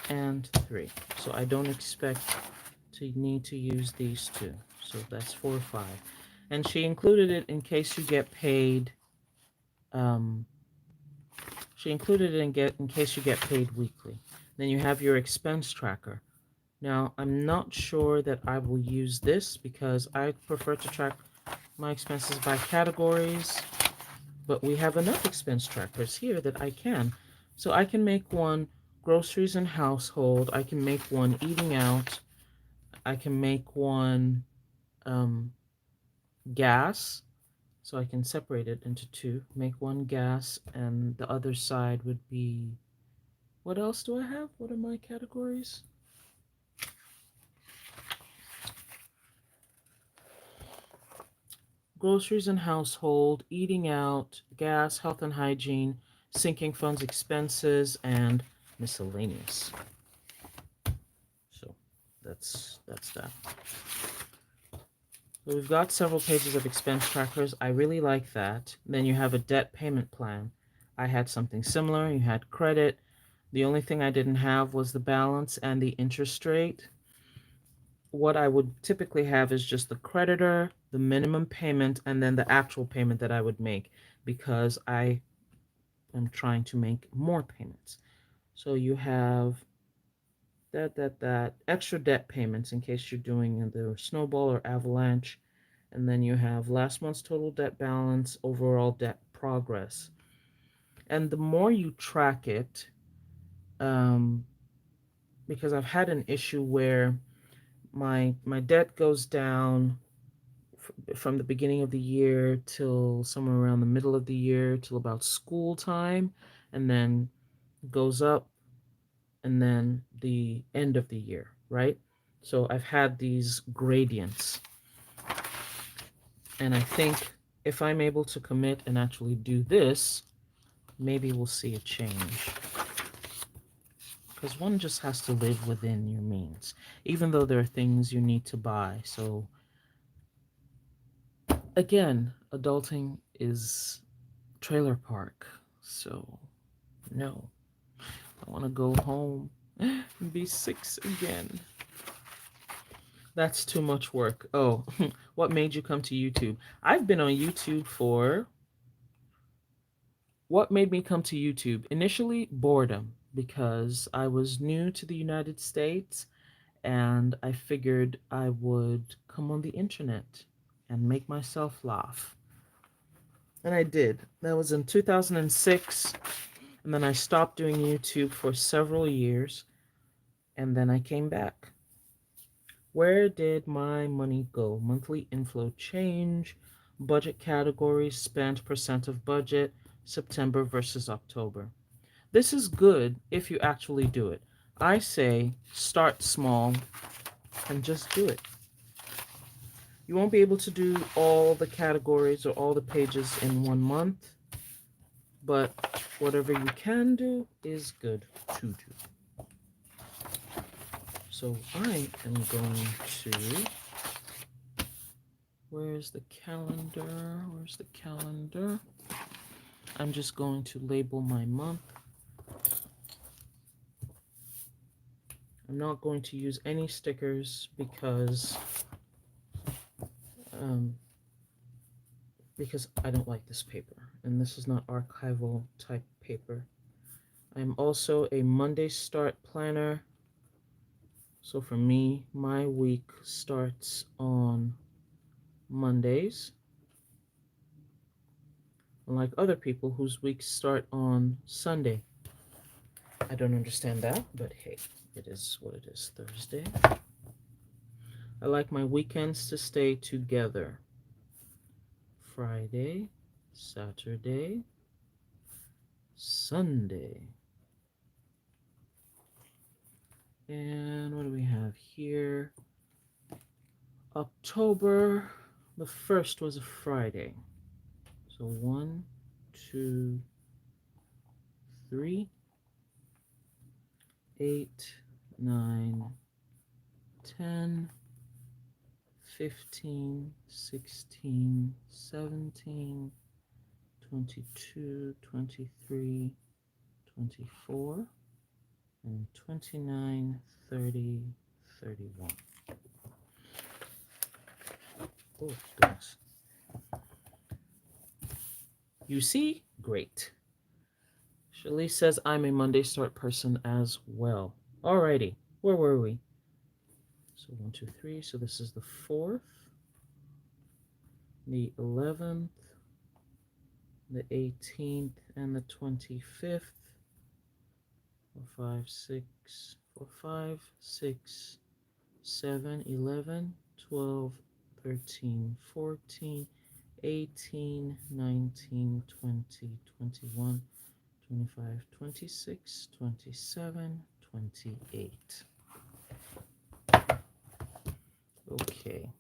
and 3. So I don't expect to need to use these 2. So that's 4 or 5. And she included it in case you get paid Um, she included it in case you get paid weekly. Then you have your expense tracker. Now, I'm not sure that I will use this because I prefer to track my expenses by categories, but we have enough expense trackers here that I can. So I can make one groceries and household, I can make one eating out, I can make one um, gas, so I can separate it into two, make one gas, and the other side would be, what else do I have? What are my categories? Groceries and household, eating out, gas, health and hygiene, sinking funds, expenses, and miscellaneous. So that's that. So we've got several pages of expense trackers. I really like that. Then you have a debt payment plan. I had something similar. You had credit. The only thing I didn't have was the balance and the interest rate. What I would typically have is just the creditor, the minimum payment, and then the actual payment that I would make because I am trying to make more payments. So you have that extra debt payments in case you're doing the snowball or avalanche, and then you have last month's total debt balance, overall debt progress. And the more you track it, um, because I've had an issue where my debt goes down from the beginning of the year till somewhere around the middle of the year till about school time, and then goes up and then the end of the year, right? So I've had these gradients. And I think if I'm able to commit and actually do this, maybe we'll see a change. Because one just has to live within your means, even though there are things you need to buy. So, again, adulting is trailer park. So, no. I want to go home and be 6 again. That's too much work. Oh, what made you come to YouTube? I've been on YouTube for. What made me come to YouTube? Initially, boredom, because I was new to the United States and I figured I would come on the internet and make myself laugh. And I did. That was in 2006. And then I stopped doing YouTube for several years. And then I came back. Where did my money go? Monthly inflow change, budget categories, spent percent of budget, September versus October. This is good if you actually do it. I say start small and just do it. You won't be able to do all the categories or all the pages in 1 month, but whatever you can do is good to do. So I am going to. Where's the calendar? Where's the calendar? I'm just going to label my month. I'm not going to use any stickers um, because I don't like this paper, and this is not archival type paper. I'm also a Monday start planner, so for me, my week starts on Mondays, unlike other people whose weeks start on Sunday. I don't understand that, but hey, it is what it is. Thursday. I like my weekends to stay together. Friday, Saturday, Sunday. And what do we have here? October the 1st was a Friday. So 1, 2, 3, 8, 9, 10, 15, 16, 17, 22, 23, 24, and 29, 30, 31. Oh, goodness. You see, Great. Shalise says I'm a Monday start person as well. Alrighty. Where were we? So 1, 2, 3. So this is the 4th, the 11th, the 18th, and the 25th. 4, 5, 6, 4, 5, 6, 7, 11, 12, 13, 14, 18, 19, 20, 21, 25, 26, 27, 28. Okay.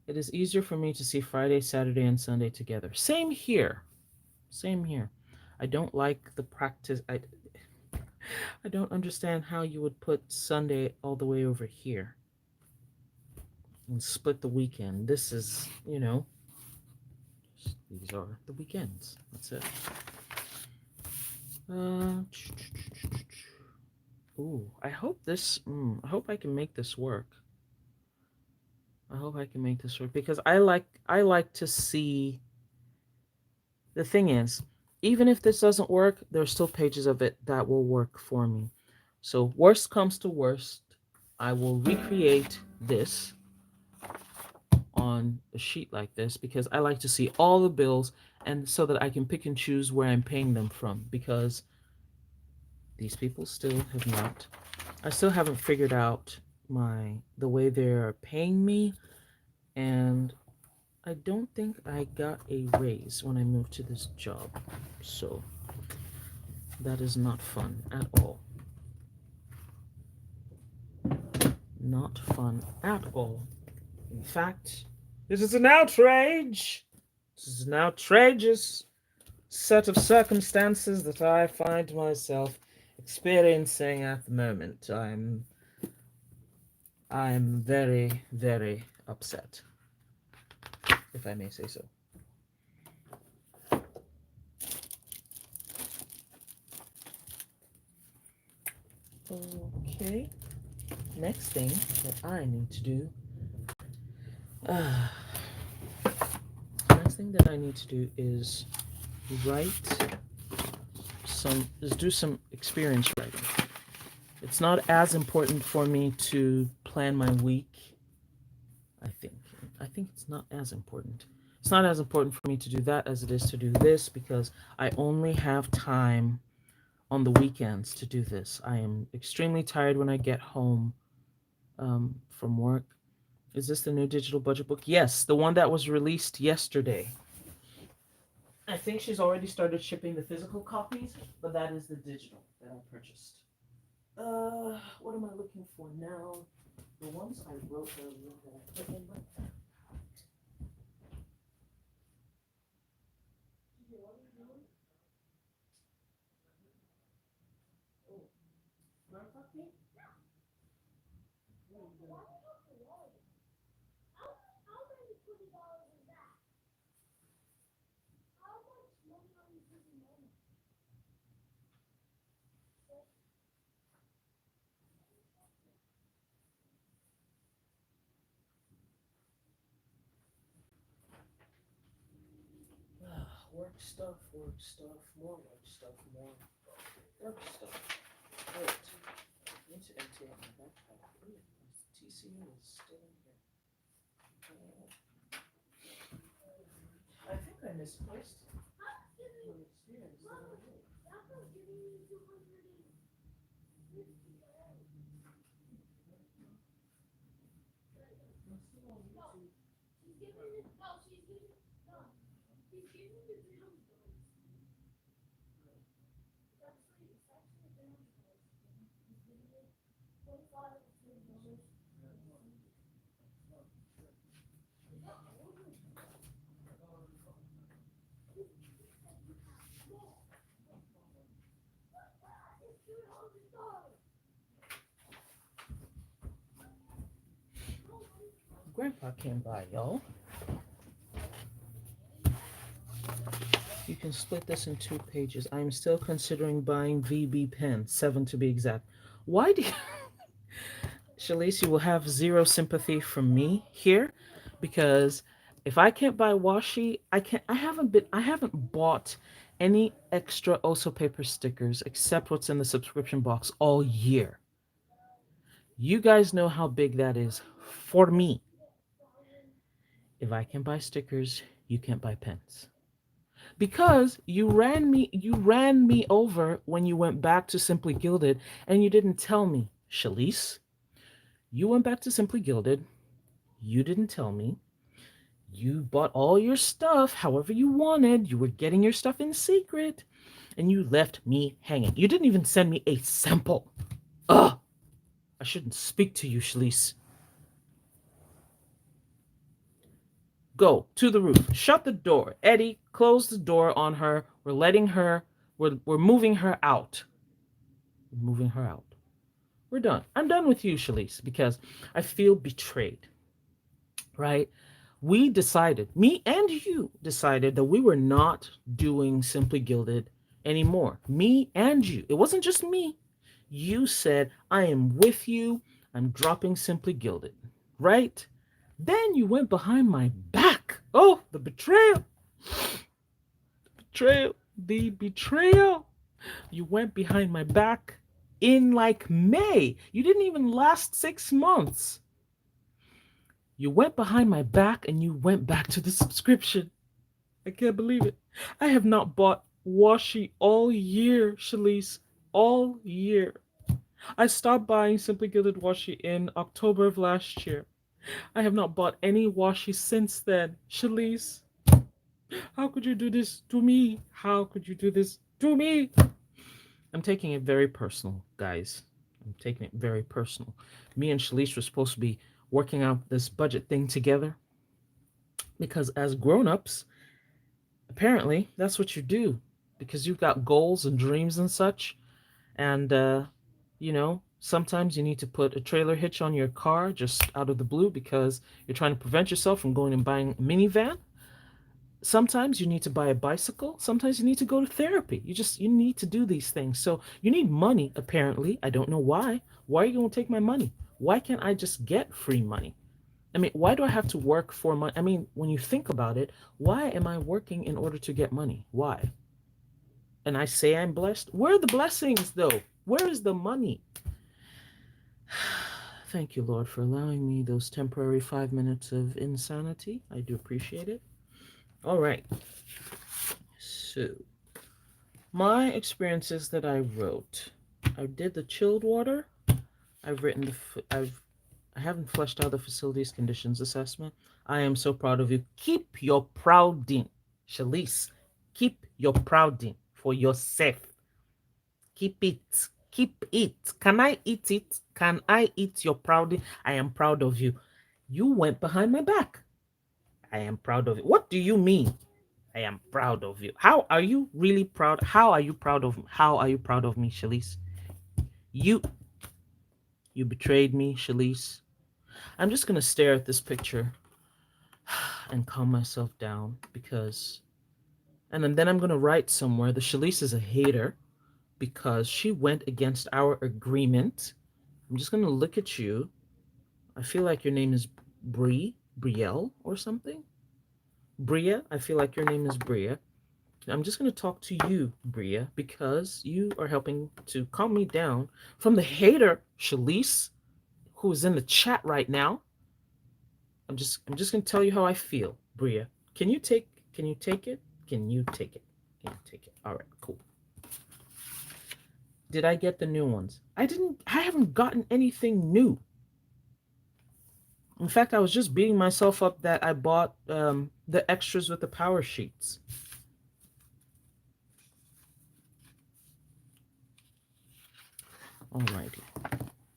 It is easier for me to see Friday, Saturday, and Sunday together. Same here. Same here. I don't like the practice. I don't understand how you would put Sunday all the way over here and split the weekend. This is, these are the weekends. That's it. Ooh, I hope this. I hope I can make this work. I hope I can make this work because I like to see. The thing is, even if this doesn't work, there are still pages of it that will work for me. So worst comes to worst, I will recreate this on a sheet like this because I like to see all the bills and so that I can pick and choose where I'm paying them from because these people still have not. I still haven't figured out the way they're paying me, and I don't think I got a raise when I moved to this job. So that is not fun at all. Not fun at all. In fact, this is an outrage. This is an outrageous set of circumstances that I find myself experiencing at the moment. I'm very, very upset, if I may say so. Okay. Next thing that I need to do. Uh, next thing that I need to do is write do some experience writing. It's not as important for me to plan my week. I think. I think it's not as important. It's not as important for me to do that as it is to do this because I only have time on the weekends to do this. I am extremely tired when I get home from work. Is this the new digital budget book? Yes, the one that was released yesterday. I think she's already started shipping the physical copies, but that is the digital that I purchased. What am I looking for now? The ones I wrote earlier that I put in my pack. Oh, my copy? Work stuff, more work stuff, more work stuff. Wait, I need to empty out my backpack. Ooh, TCU is still in here. I think I misplaced my experience. Grandpa came by, y'all. You can split this in 2 pages. I'm still considering buying VB pens, 7 to be exact. Why do you... Shalisi will have zero sympathy from me here because If I can't buy washi, I can't. I haven't bought any extra Oso paper stickers except what's in the subscription box all year. You guys know how big that is for me. If I can buy stickers, you can't buy pens. Because you ran me over when you went back to Simply Gilded and you didn't tell me. Shalise, you went back to Simply Gilded, you didn't tell me. You bought all your stuff however you wanted. You were getting your stuff in secret and you left me hanging. You didn't even send me a sample. Ugh! I shouldn't speak to you, Shalise. Go to the roof. Shut the door. Eddie, close the door on her. We're moving her out. We're moving her out. We're done. I'm done with you, Shalise, because I feel betrayed, right? We decided, me and you decided that we were not doing Simply Gilded anymore. Me and you. It wasn't just me. You said, I am with you. I'm dropping Simply Gilded, right? Then you went behind my back. Oh, the betrayal. Betrayal. The betrayal. You went behind my back in like May. You didn't even last 6 months. You went behind my back and you went back to the subscription. I can't believe it. I have not bought washi all year, Shalise. All year. I stopped buying Simply Gilded washi in October of last year. I have not bought any washi since then. Shalise, how could you do this to me? How could you do this to me? I'm taking it very personal, guys. I'm taking it very personal. Me and Shalise were supposed to be working out this budget thing together because as grown-ups, apparently that's what you do because you've got goals and dreams and such. And sometimes you need to put a trailer hitch on your car just out of the blue because you're trying to prevent yourself from going and buying a minivan. Sometimes you need to buy a bicycle. Sometimes you need to go to therapy. You need to do these things. So you need money, apparently. I don't know why. Why are you going to take my money? Why can't I just get free money? I mean, why do I have to work for money? I mean, when you think about it, why am I working in order to get money? Why? And I say I'm blessed. Where are the blessings, though? Where is the money? Thank you, Lord, for allowing me those temporary 5 minutes of insanity. I do appreciate it. All right. So, my experiences that I wrote. I did the chilled water. I've written I haven't fleshed out the facilities conditions assessment. I am so proud of you. Keep your prouding, Shalise. Keep your prouding for yourself. Keep it. Keep it. Can I eat it? Can I eat your prouding? I am proud of you. You went behind my back. I am proud of you. What do you mean? I am proud of you. How are you really proud? How are you proud of me? How are you proud of me, Shalise? You you betrayed me, Shalise. I'm just gonna stare at this picture and calm myself down because and then I'm gonna write somewhere the Shalise is a hater because she went against our agreement. I'm just gonna look at you. I feel like your name is Brielle or something. Bria, I feel like your name is Bria. I'm just going to talk to you, Bria, because you are helping to calm me down from the hater, Shalise, who is in the chat right now. I'm just going to tell you how I feel, Bria. Can you take it? Can you take it? Can you take it? All right, cool. Did I get the new ones? I haven't gotten anything new. In fact, I was just beating myself up that I bought the extras with the power sheets. Alrighty.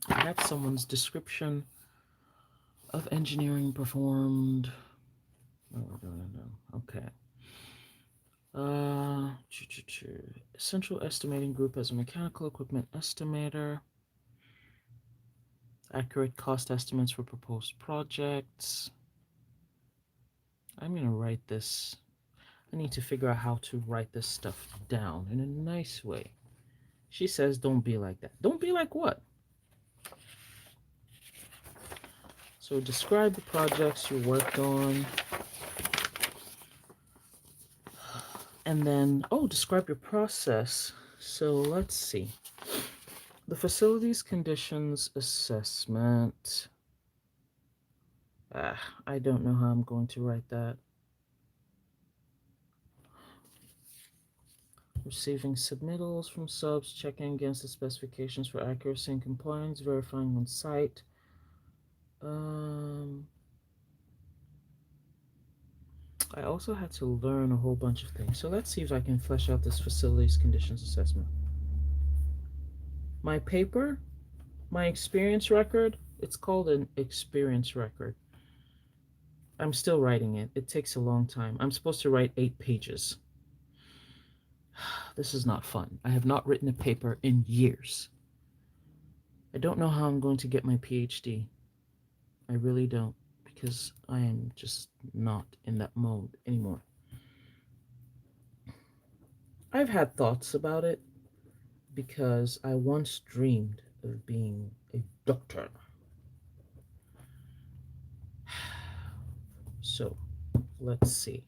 I have someone's description of engineering performed. Okay. Central estimating group as a mechanical equipment estimator. Accurate cost estimates for proposed projects. I'm going to write this. I need to figure out how to write this stuff down in a nice way. She says, don't be like that. Don't be like what? So describe the projects you worked on. And then, oh, describe your process. So let's see. The facilities conditions assessment. I don't know how I'm going to write that. Receiving submittals from subs, checking against the specifications for accuracy and compliance, verifying on site. Um, I also had to learn a whole bunch of things. So let's see if I can flesh out this facilities conditions assessment. My paper, my experience record, it's called an experience record. I'm still writing it. It takes a long time. I'm supposed to write 8 pages. This is not fun. I have not written a paper in years. I don't know how I'm going to get my PhD. I really don't, because I am just not in that mode anymore. I've had thoughts about it because I once dreamed of being a doctor. So, let's see.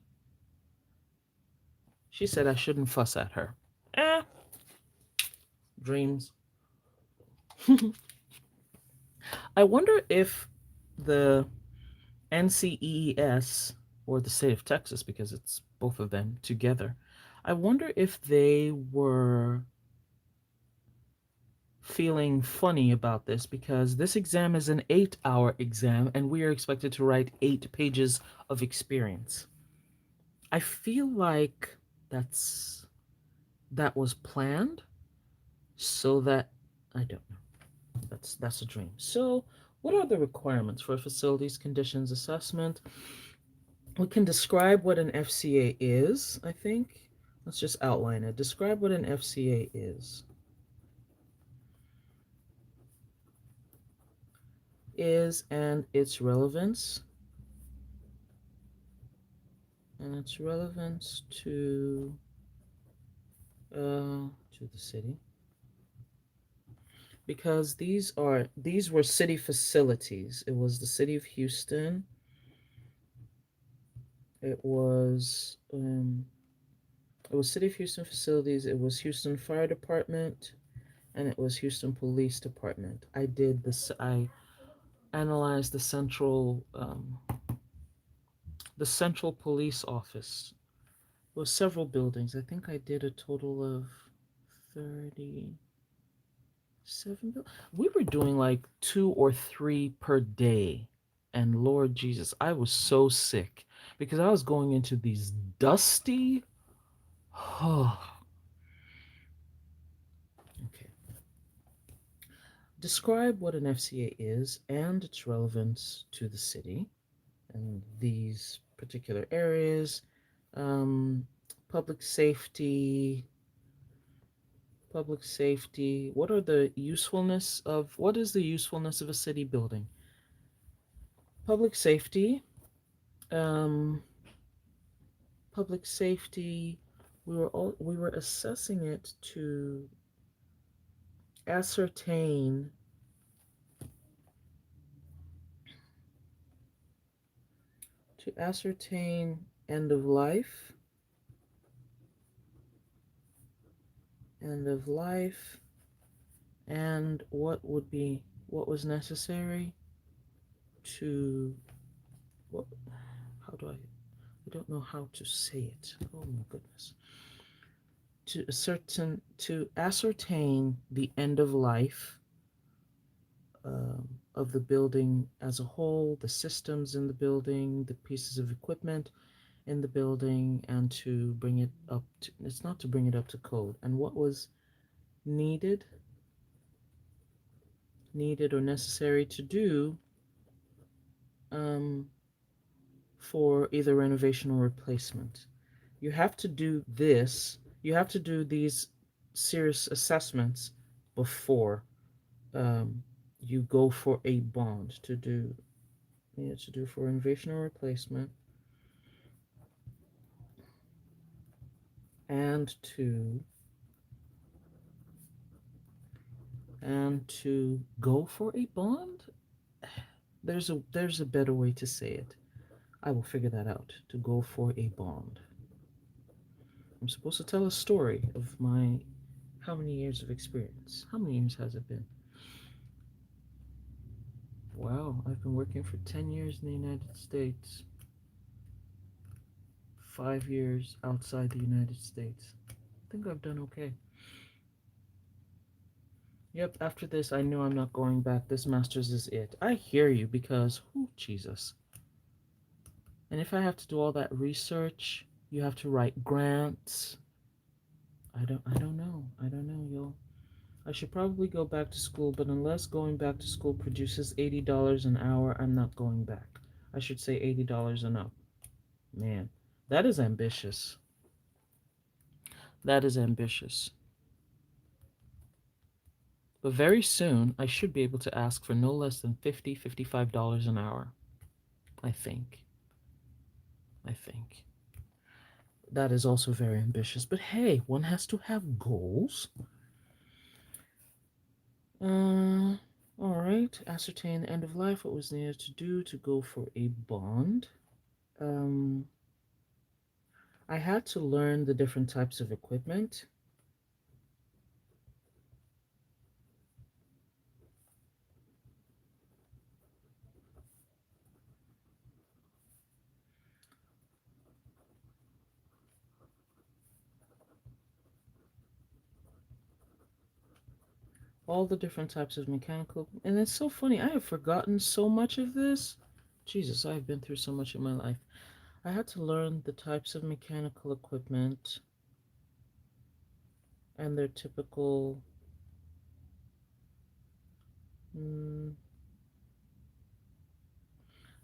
She said I shouldn't fuss at her. Dreams. I wonder if the NCEES, or the state of Texas, because it's both of them together, I wonder if they were feeling funny about this because this exam is an 8-hour exam and we are expected to write 8 pages of experience. I feel like that was planned so that I don't know. That's a dream. So, what are the requirements for a facilities conditions assessment? We can describe what an FCA is, I think. Let's just outline it. Describe what an FCA is and its relevance to the city, because these were city facilities. It was the city of Houston. It was city of Houston facilities. It was Houston Fire Department, and it was Houston Police Department. I did this. I analyzed the central police office. It was several buildings. I think I did a total of 37 we were doing like 2 or 3 per day, and Lord Jesus, I was so sick because I was going into these dusty okay. Describe what an FCA is and its relevance to the city and these particular areas. um, public safety. What is the usefulness of a city building? Public safety. Um, public safety. We were assessing it ascertain ascertain end of life, end of life, and what was necessary to what how do I don't know how to say it. Oh my goodness. To ascertain the end of life of the building as a whole, the systems in the building, the pieces of equipment in the building, and to bring it up to, it's not to bring it up to code, and what was needed or necessary to do um, for either renovation or replacement. You have to do this, you have to do these serious assessments before you go for a bond to do for renovation or replacement, and to go for a bond. There's a better way to say it. I will figure that out. To go for a bond. I'm supposed to tell a story of my how many years of experience. How many years has it been? Wow, I've been working for 10 years in the United States, 5 years outside the United States. I think I've done okay. Yep, after this, I knew I'm not going back. This master's is it. I hear you because, whew, Jesus. And if I have to do all that research, you have to write grants. I don't know. I don't know, y'all. I should probably go back to school, but unless going back to school produces $80 an hour, I'm not going back. I should say $80 and up. Man, that is ambitious. That is ambitious. But very soon, I should be able to ask for no less than $50, $55 an hour. I think. I think. That is also very ambitious. But hey, one has to have goals. Uh, all right. Ascertain the end of life. What was needed to do to go for a bond? Um, I had to learn the different types of equipment. All the different types of mechanical. And it's so funny. I have forgotten so much of this. Jesus, I have been through so much in my life. I had to learn the types of mechanical equipment and their typical. Mm,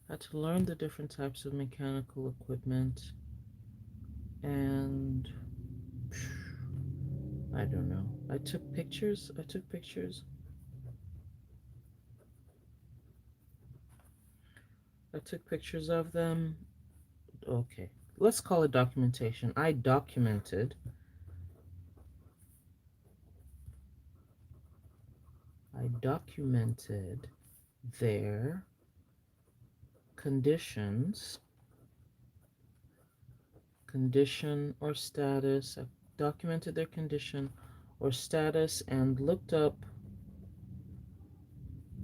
I had to learn the different types of mechanical equipment and I don't know. I took pictures. I took pictures. I took pictures of them. Okay. Let's call it documentation. I documented their conditions, condition or status. I documented their condition or status and looked up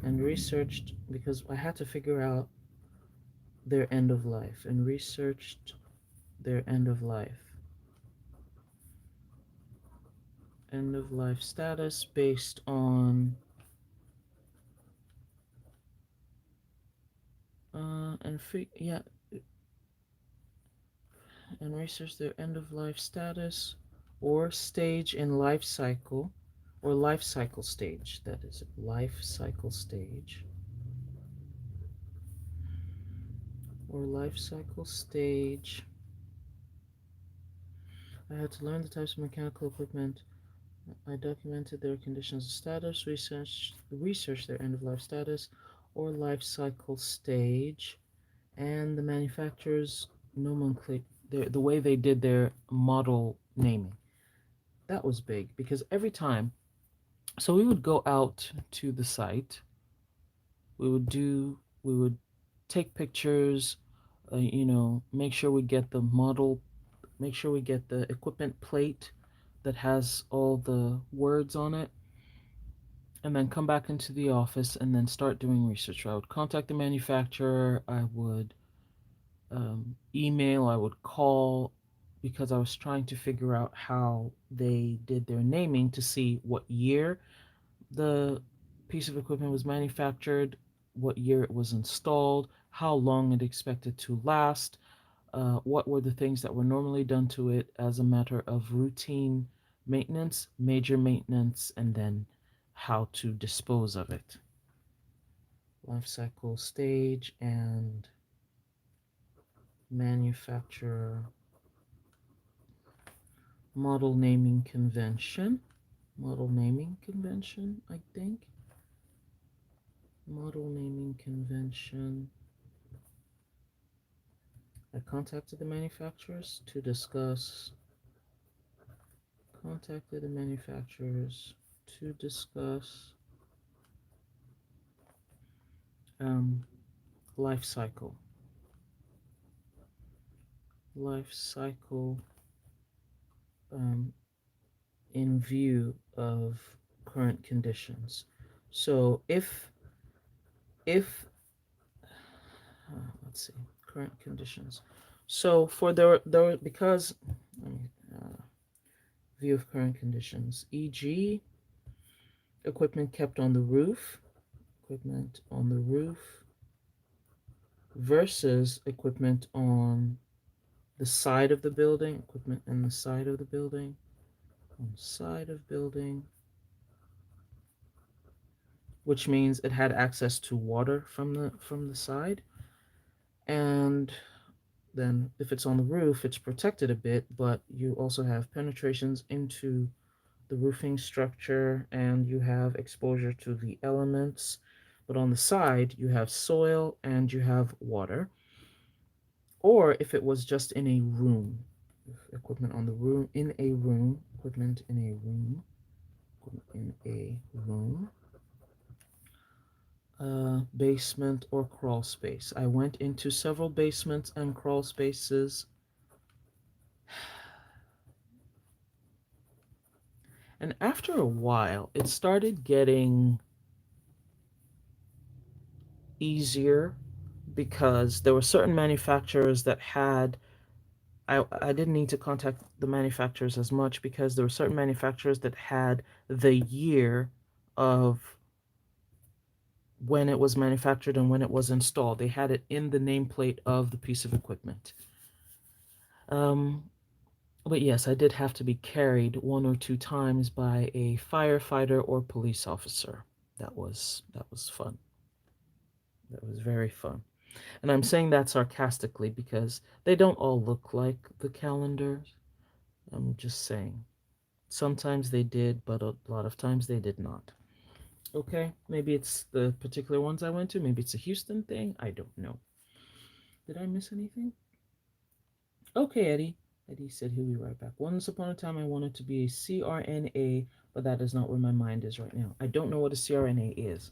and researched because I had to figure out their end of life and researched their end of life status based on yeah, and research their end of life status or stage in life cycle or life cycle stage. That is life cycle stage or life cycle stage. I had to learn the types of mechanical equipment. I documented their conditions of status, researched their end of life status or life cycle stage, and the manufacturer's nomenclature, the way they did their model naming. That was big because every time, so we would go out to the site, we would take pictures, make sure we get the model, make sure we get the equipment plate that has all the words on it, and then come back into the office and then start doing research. I would contact the manufacturer, I would email, I would call because I was trying to figure out how they did their naming to see what year the piece of equipment was manufactured, what year it was installed, how long it expected to last, what were the things that were normally done to it as a matter of routine maintenance, major maintenance, and then how to dispose of it. Life cycle stage and manufacturer model naming convention. Model naming convention, I think. Model naming convention. I contacted the manufacturers to discuss contacted the manufacturers to discuss um, life cycle life cycle um, in view of current conditions. So if let's see, current conditions. So for the because let me, view of current conditions, e.g., equipment kept on the roof, equipment on the roof versus equipment on the side of the building, equipment in the side of the building, on side of building, which means it had access to water from the side. And then if it's on the roof, it's protected a bit, but you also have penetrations into the roofing structure and you have exposure to the elements. But on the side, you have soil and you have water. Or if it was just in a room, equipment on the room, in a room, equipment in a room, in a room, basement or crawl space. I went into several basements and crawl spaces, and after a while, it started getting easier because there were certain manufacturers that had. I didn't need to contact the manufacturers as much because there were certain manufacturers that had the year of when it was manufactured and when it was installed. They had it in the nameplate of the piece of equipment. Um, but yes, I did have to be carried one or two times by a firefighter or police officer. That was fun. That was very fun. And I'm saying that sarcastically because they don't all look like the calendars. I'm just saying. Sometimes they did, but a lot of times they did not. Okay, maybe it's the particular ones I went to. Maybe it's a Houston thing. I don't know. Did I miss anything? Okay, Eddie. Eddie said he'll be right back. Once upon a time, I wanted to be a CRNA, but that is not where my mind is right now. I don't know what a CRNA is.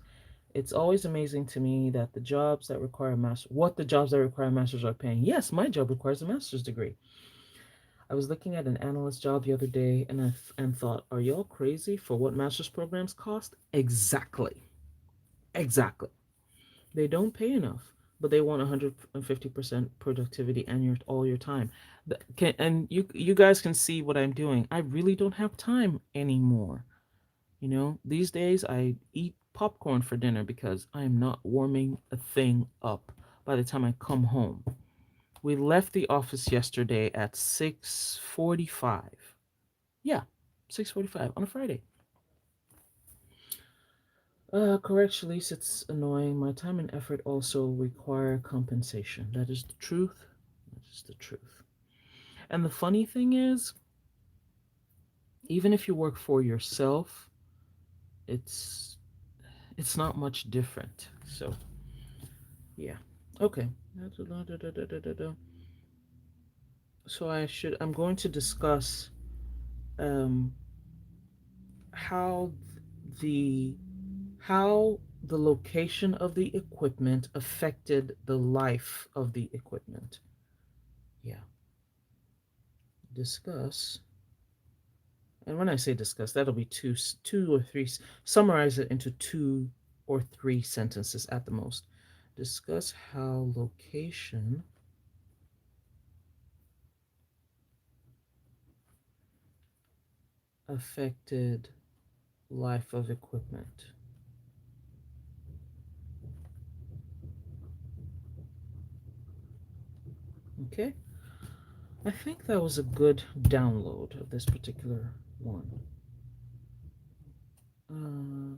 It's always amazing to me that the jobs that require a master, what the jobs that require masters are paying. Yes, my job requires a master's degree. I was looking at an analyst job the other day, and and thought, are y'all crazy for what master's programs cost? Exactly, exactly. They don't pay enough, but they want 150% productivity and all your time. And you guys can see what I'm doing. I really don't have time anymore. You know, these days I eat popcorn for dinner because I am not warming a thing up by the time I come home. We left the office yesterday at 6:45. Yeah, 6:45 on a Friday. Correct, Shalise, it's annoying. My time and effort also require compensation. That is the truth. That is the truth. And the funny thing is, even if you work for yourself, it's it's not much different. So yeah. Okay. So I'm going to discuss um how the how the location of the equipment affected the life of the equipment. Yeah. Discuss. And when I say discuss, that'll be two or three. Summarize it into 2 or 3 sentences at the most. Discuss how location affected life of equipment. Okay, I think that was a good download of this particular one.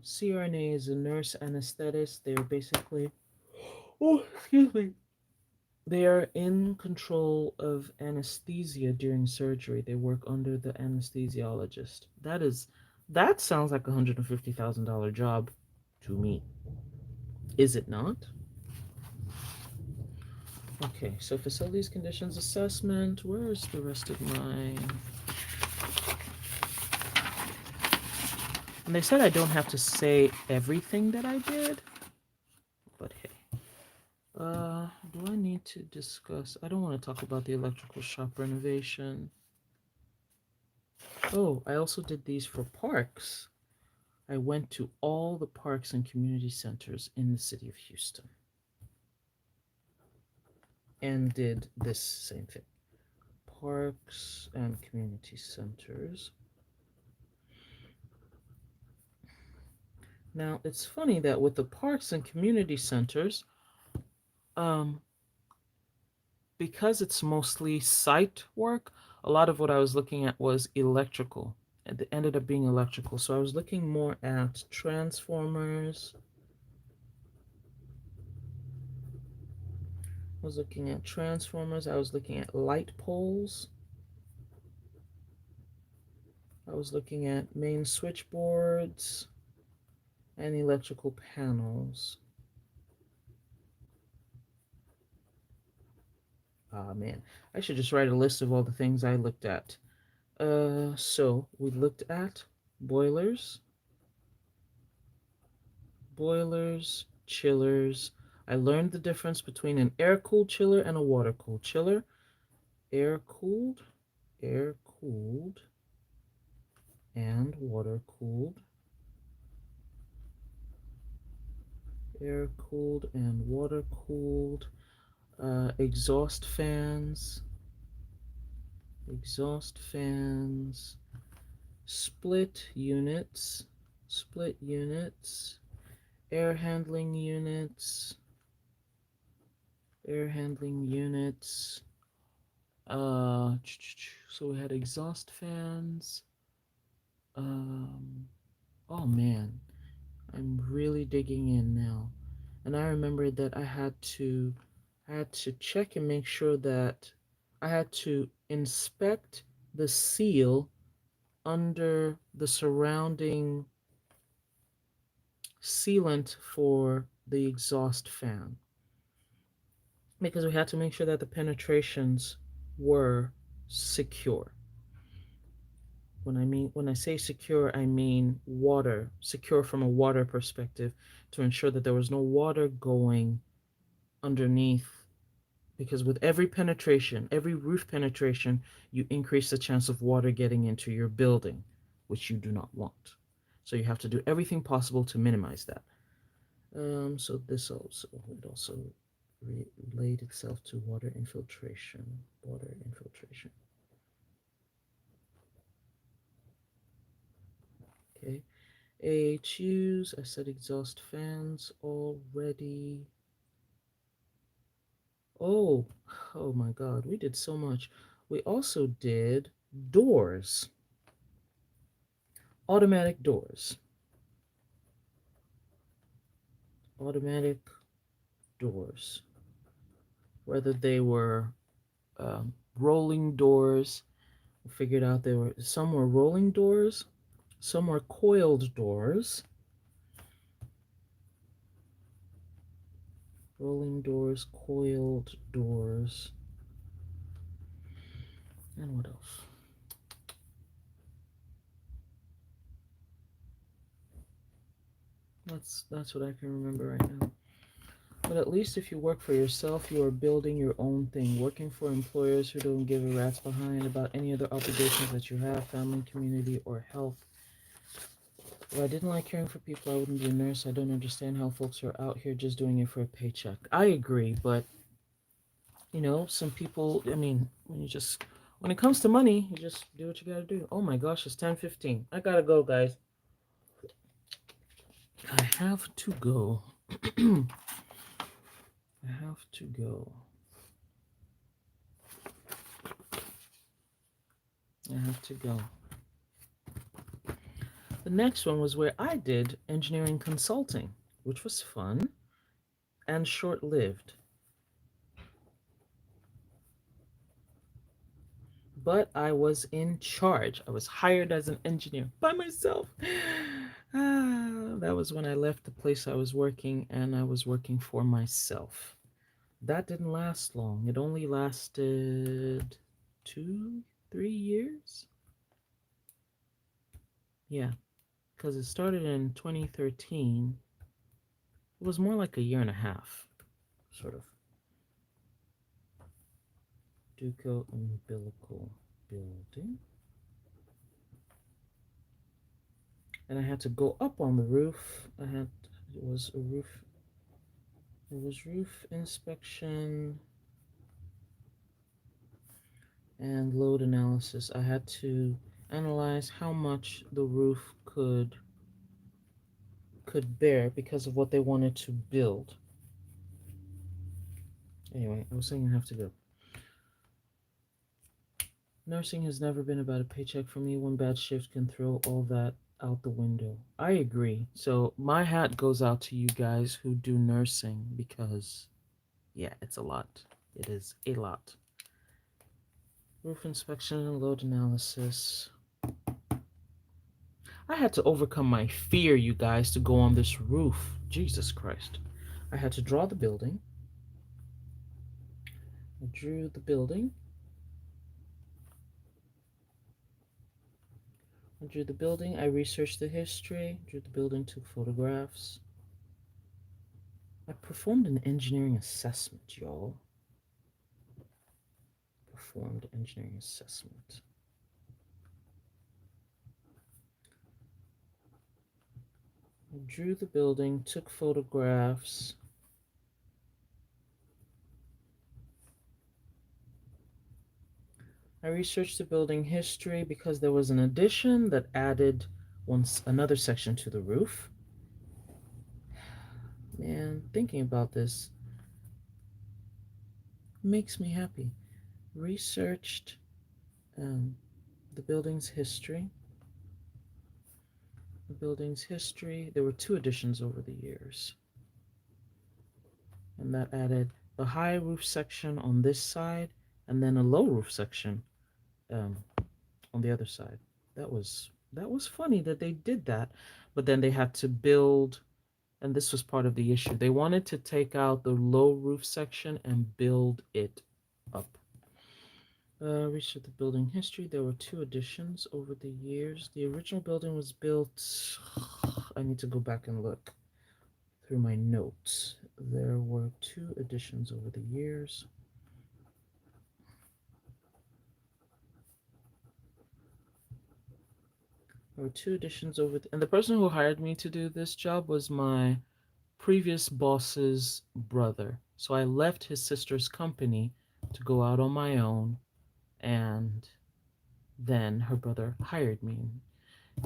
CRNA is a nurse anesthetist. They're basically, oh, excuse me, they are in control of anesthesia during surgery. They work under the anesthesiologist. That sounds like $150,000 job to me. Is it not? Okay, so facilities conditions assessment. Where is the rest of my? And they said I don't have to say everything that I did, but hey. Do I need to discuss? I don't want to talk about the electrical shop renovation. Oh, I also did these for parks. I went to all the parks and community centers in the city of Houston and did this same thing. Parks and community centers. Now, it's funny that with the parks and community centers, um, because it's mostly site work, a lot of what I was looking at was electrical. It ended up being electrical. So I was looking more at transformers. I was looking at transformers. I was looking at light poles. I was looking at main switchboards and electrical panels. Ah, man. I should just write a list of all the things I looked at. So we looked at boilers, chillers. I learned the difference between an air-cooled chiller and a water-cooled chiller. Air-cooled, air-cooled, and water-cooled. Air-cooled and water-cooled. Exhaust fans, exhaust fans, split units, split units, air handling units, air handling units. So we had exhaust fans. Um, oh man, I'm really digging in now. And I remembered that I had to check and make sure that I had to inspect the seal under the surrounding sealant for the exhaust fan because we had to make sure that the penetrations were secure. When I say secure, I mean water, secure from a water perspective to ensure that there was no water going underneath because with every penetration, every roof penetration, you increase the chance of water getting into your building, which you do not want. So you have to do everything possible to minimize that. So this also would also relate itself to water infiltration. Water infiltration. Okay. AHUs. I said exhaust fans already. Oh, oh my God, we did so much. We also did doors, automatic doors, automatic doors. Whether they were rolling doors, we figured out there were some were rolling doors, some were coiled doors, rolling doors, coiled doors, and what else? That's what I can remember right now. But at least if you work for yourself, you are building your own thing. Working for employers who don't give a rat's behind about any other obligations that you have, family, community, or health. Well, I didn't like caring for people. I wouldn't be a nurse. I don't understand how folks are out here just doing it for a paycheck. I agree, but some people. I mean, when it comes to money, you just do what you gotta do. Oh my gosh, it's 10:15. I gotta go, guys. I have to go. I have to go. I have to go. The next one was where I did engineering consulting, which was fun and short lived. But I was in charge. I was hired as an engineer by myself. That was when I left the place I was working and I was working for myself. That didn't last long. It only lasted 2, 3 years. Yeah, because it started in 2013. It was more like a year and a half, sort of. Duco Umbilical Building. and I had to go up on the roof. It was a roof. It was roof inspection and load analysis. I had to analyze how much the roof could bear because of what they wanted to build. Anyway, I was saying I have to go. Nursing has never been about a paycheck for me. One bad shift can throw all that out the window. I agree. So my hat goes out to you guys who do nursing because, yeah, it's a lot. It is a lot. Roof inspection and load analysis. I had to overcome my fear, you guys, to go on this roof. Jesus Christ. I had to draw the building. I drew the building. I drew the building. I researched the history. Drew the building, took photographs. I performed an engineering assessment, y'all. Performed engineering assessment. I drew the building, took photographs. I researched the building history because there was an addition that added another section to the roof. Man, thinking about this makes me happy. Researched um, the building's history. The building's history. There were two additions over the years, and that added the high roof section on this side, and then a low roof section um, on the other side. That was funny that they did that, but then they had to build, and this was part of the issue. They wanted to take out the low roof section and build it up. Research the building history. There were two additions over the years. The original building was built. I need to go back and look through my notes. There were two additions over the years. There were two additions and the person who hired me to do this job was my previous boss's brother. So I left his sister's company to go out on my own, and then her brother hired me.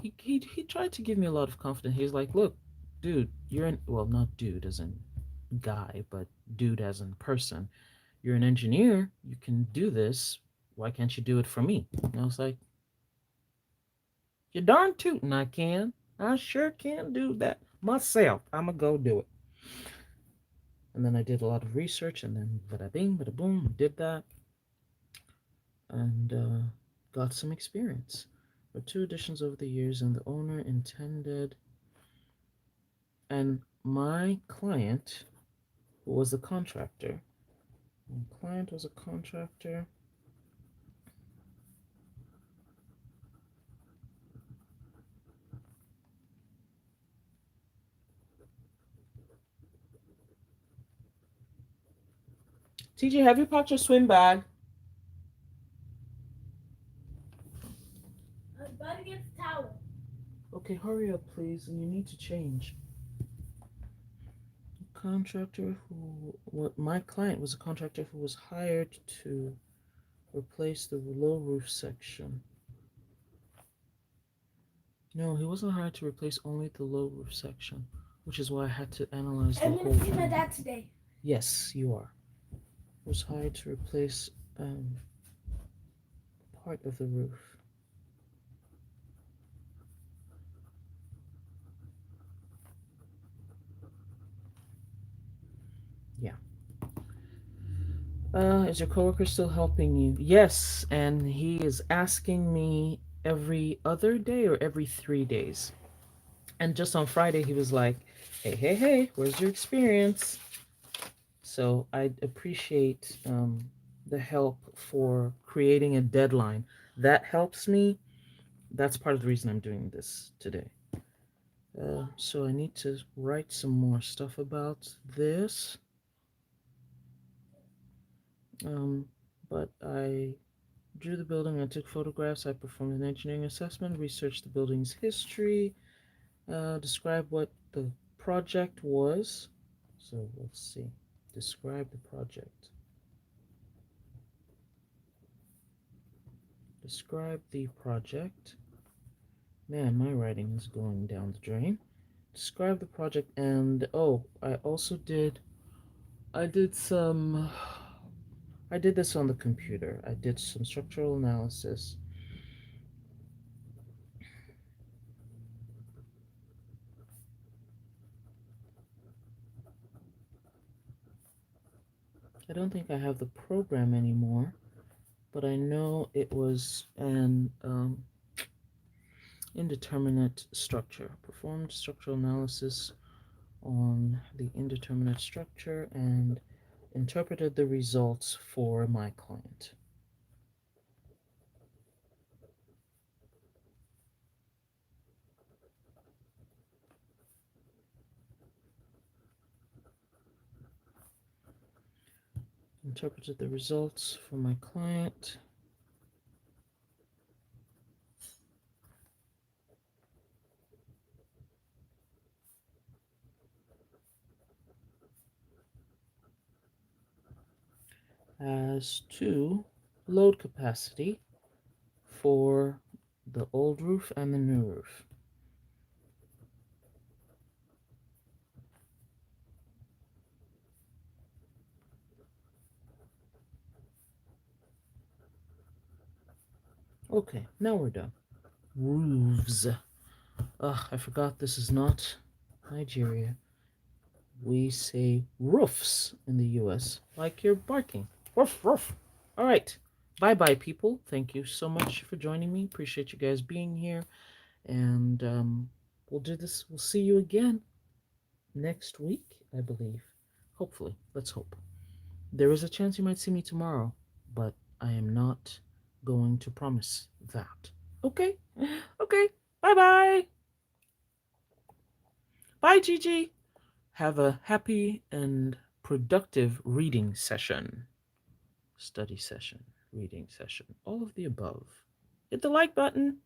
He tried to give me a lot of confidence. He's like, "Look, dude, you're an well, not dude as in guy, but dude as in person. You're an engineer. You can do this. Why can't you do it for me?" And I was like, "You're darn tootin' I can. I sure can do that myself. I'ma go do it." And then I did a lot of research, and then bada bing, bada boom, did that, and got some experience. There were two additions over the years, and the owner intended, and my client, who was a contractor, my client was a contractor. TJ, have you packed your swim bag? Bud gets a towel. Okay, hurry up, please, and you need to change. Contractor who, what my client was a contractor who was hired to replace the low roof section. No, he wasn't hired to replace only the low roof section, which is why I had to analyze the I'm whole gonna see my thing. dad today. Yes, you are. Was hired to replace part of the roof. Yeah. Is your coworker still helping you? Yes, and he is asking me every other day or every 3 days. And just on Friday, he was like, "Hey, hey, hey, where's your experience?" So I appreciate the help for creating a deadline. That helps me. That's part of the reason I'm doing this today. So I need to write some more stuff about this. Um, but I drew the building, I took photographs, I performed an engineering assessment, researched the building's history, Describe what the project was. So let's see. Describe the project. Describe the project. Man, my writing is going down the drain. Describe the project, and oh, I did some I did this on the computer. I did some structural analysis. I don't think I have the program anymore, but I know it was an indeterminate structure. Performed structural analysis on the indeterminate structure and interpreted the results for my client. Interpreted the results for my client as to load capacity for the old roof and the new roof. Okay, now we're done. Roofs. Ugh, I forgot this is not Nigeria. We say roofs in the US, like you're barking. Roof, roof. All right. Bye bye, people. Thank you so much for joining me. Appreciate you guys being here. And we'll do this. We'll see you again next week, I believe. Hopefully. Let's hope. There is a chance you might see me tomorrow, but I am not going to promise that. Okay? Okay. Bye bye. Bye, Gigi. Have a happy and productive reading session, study session, reading session, all of the above. Hit the like button.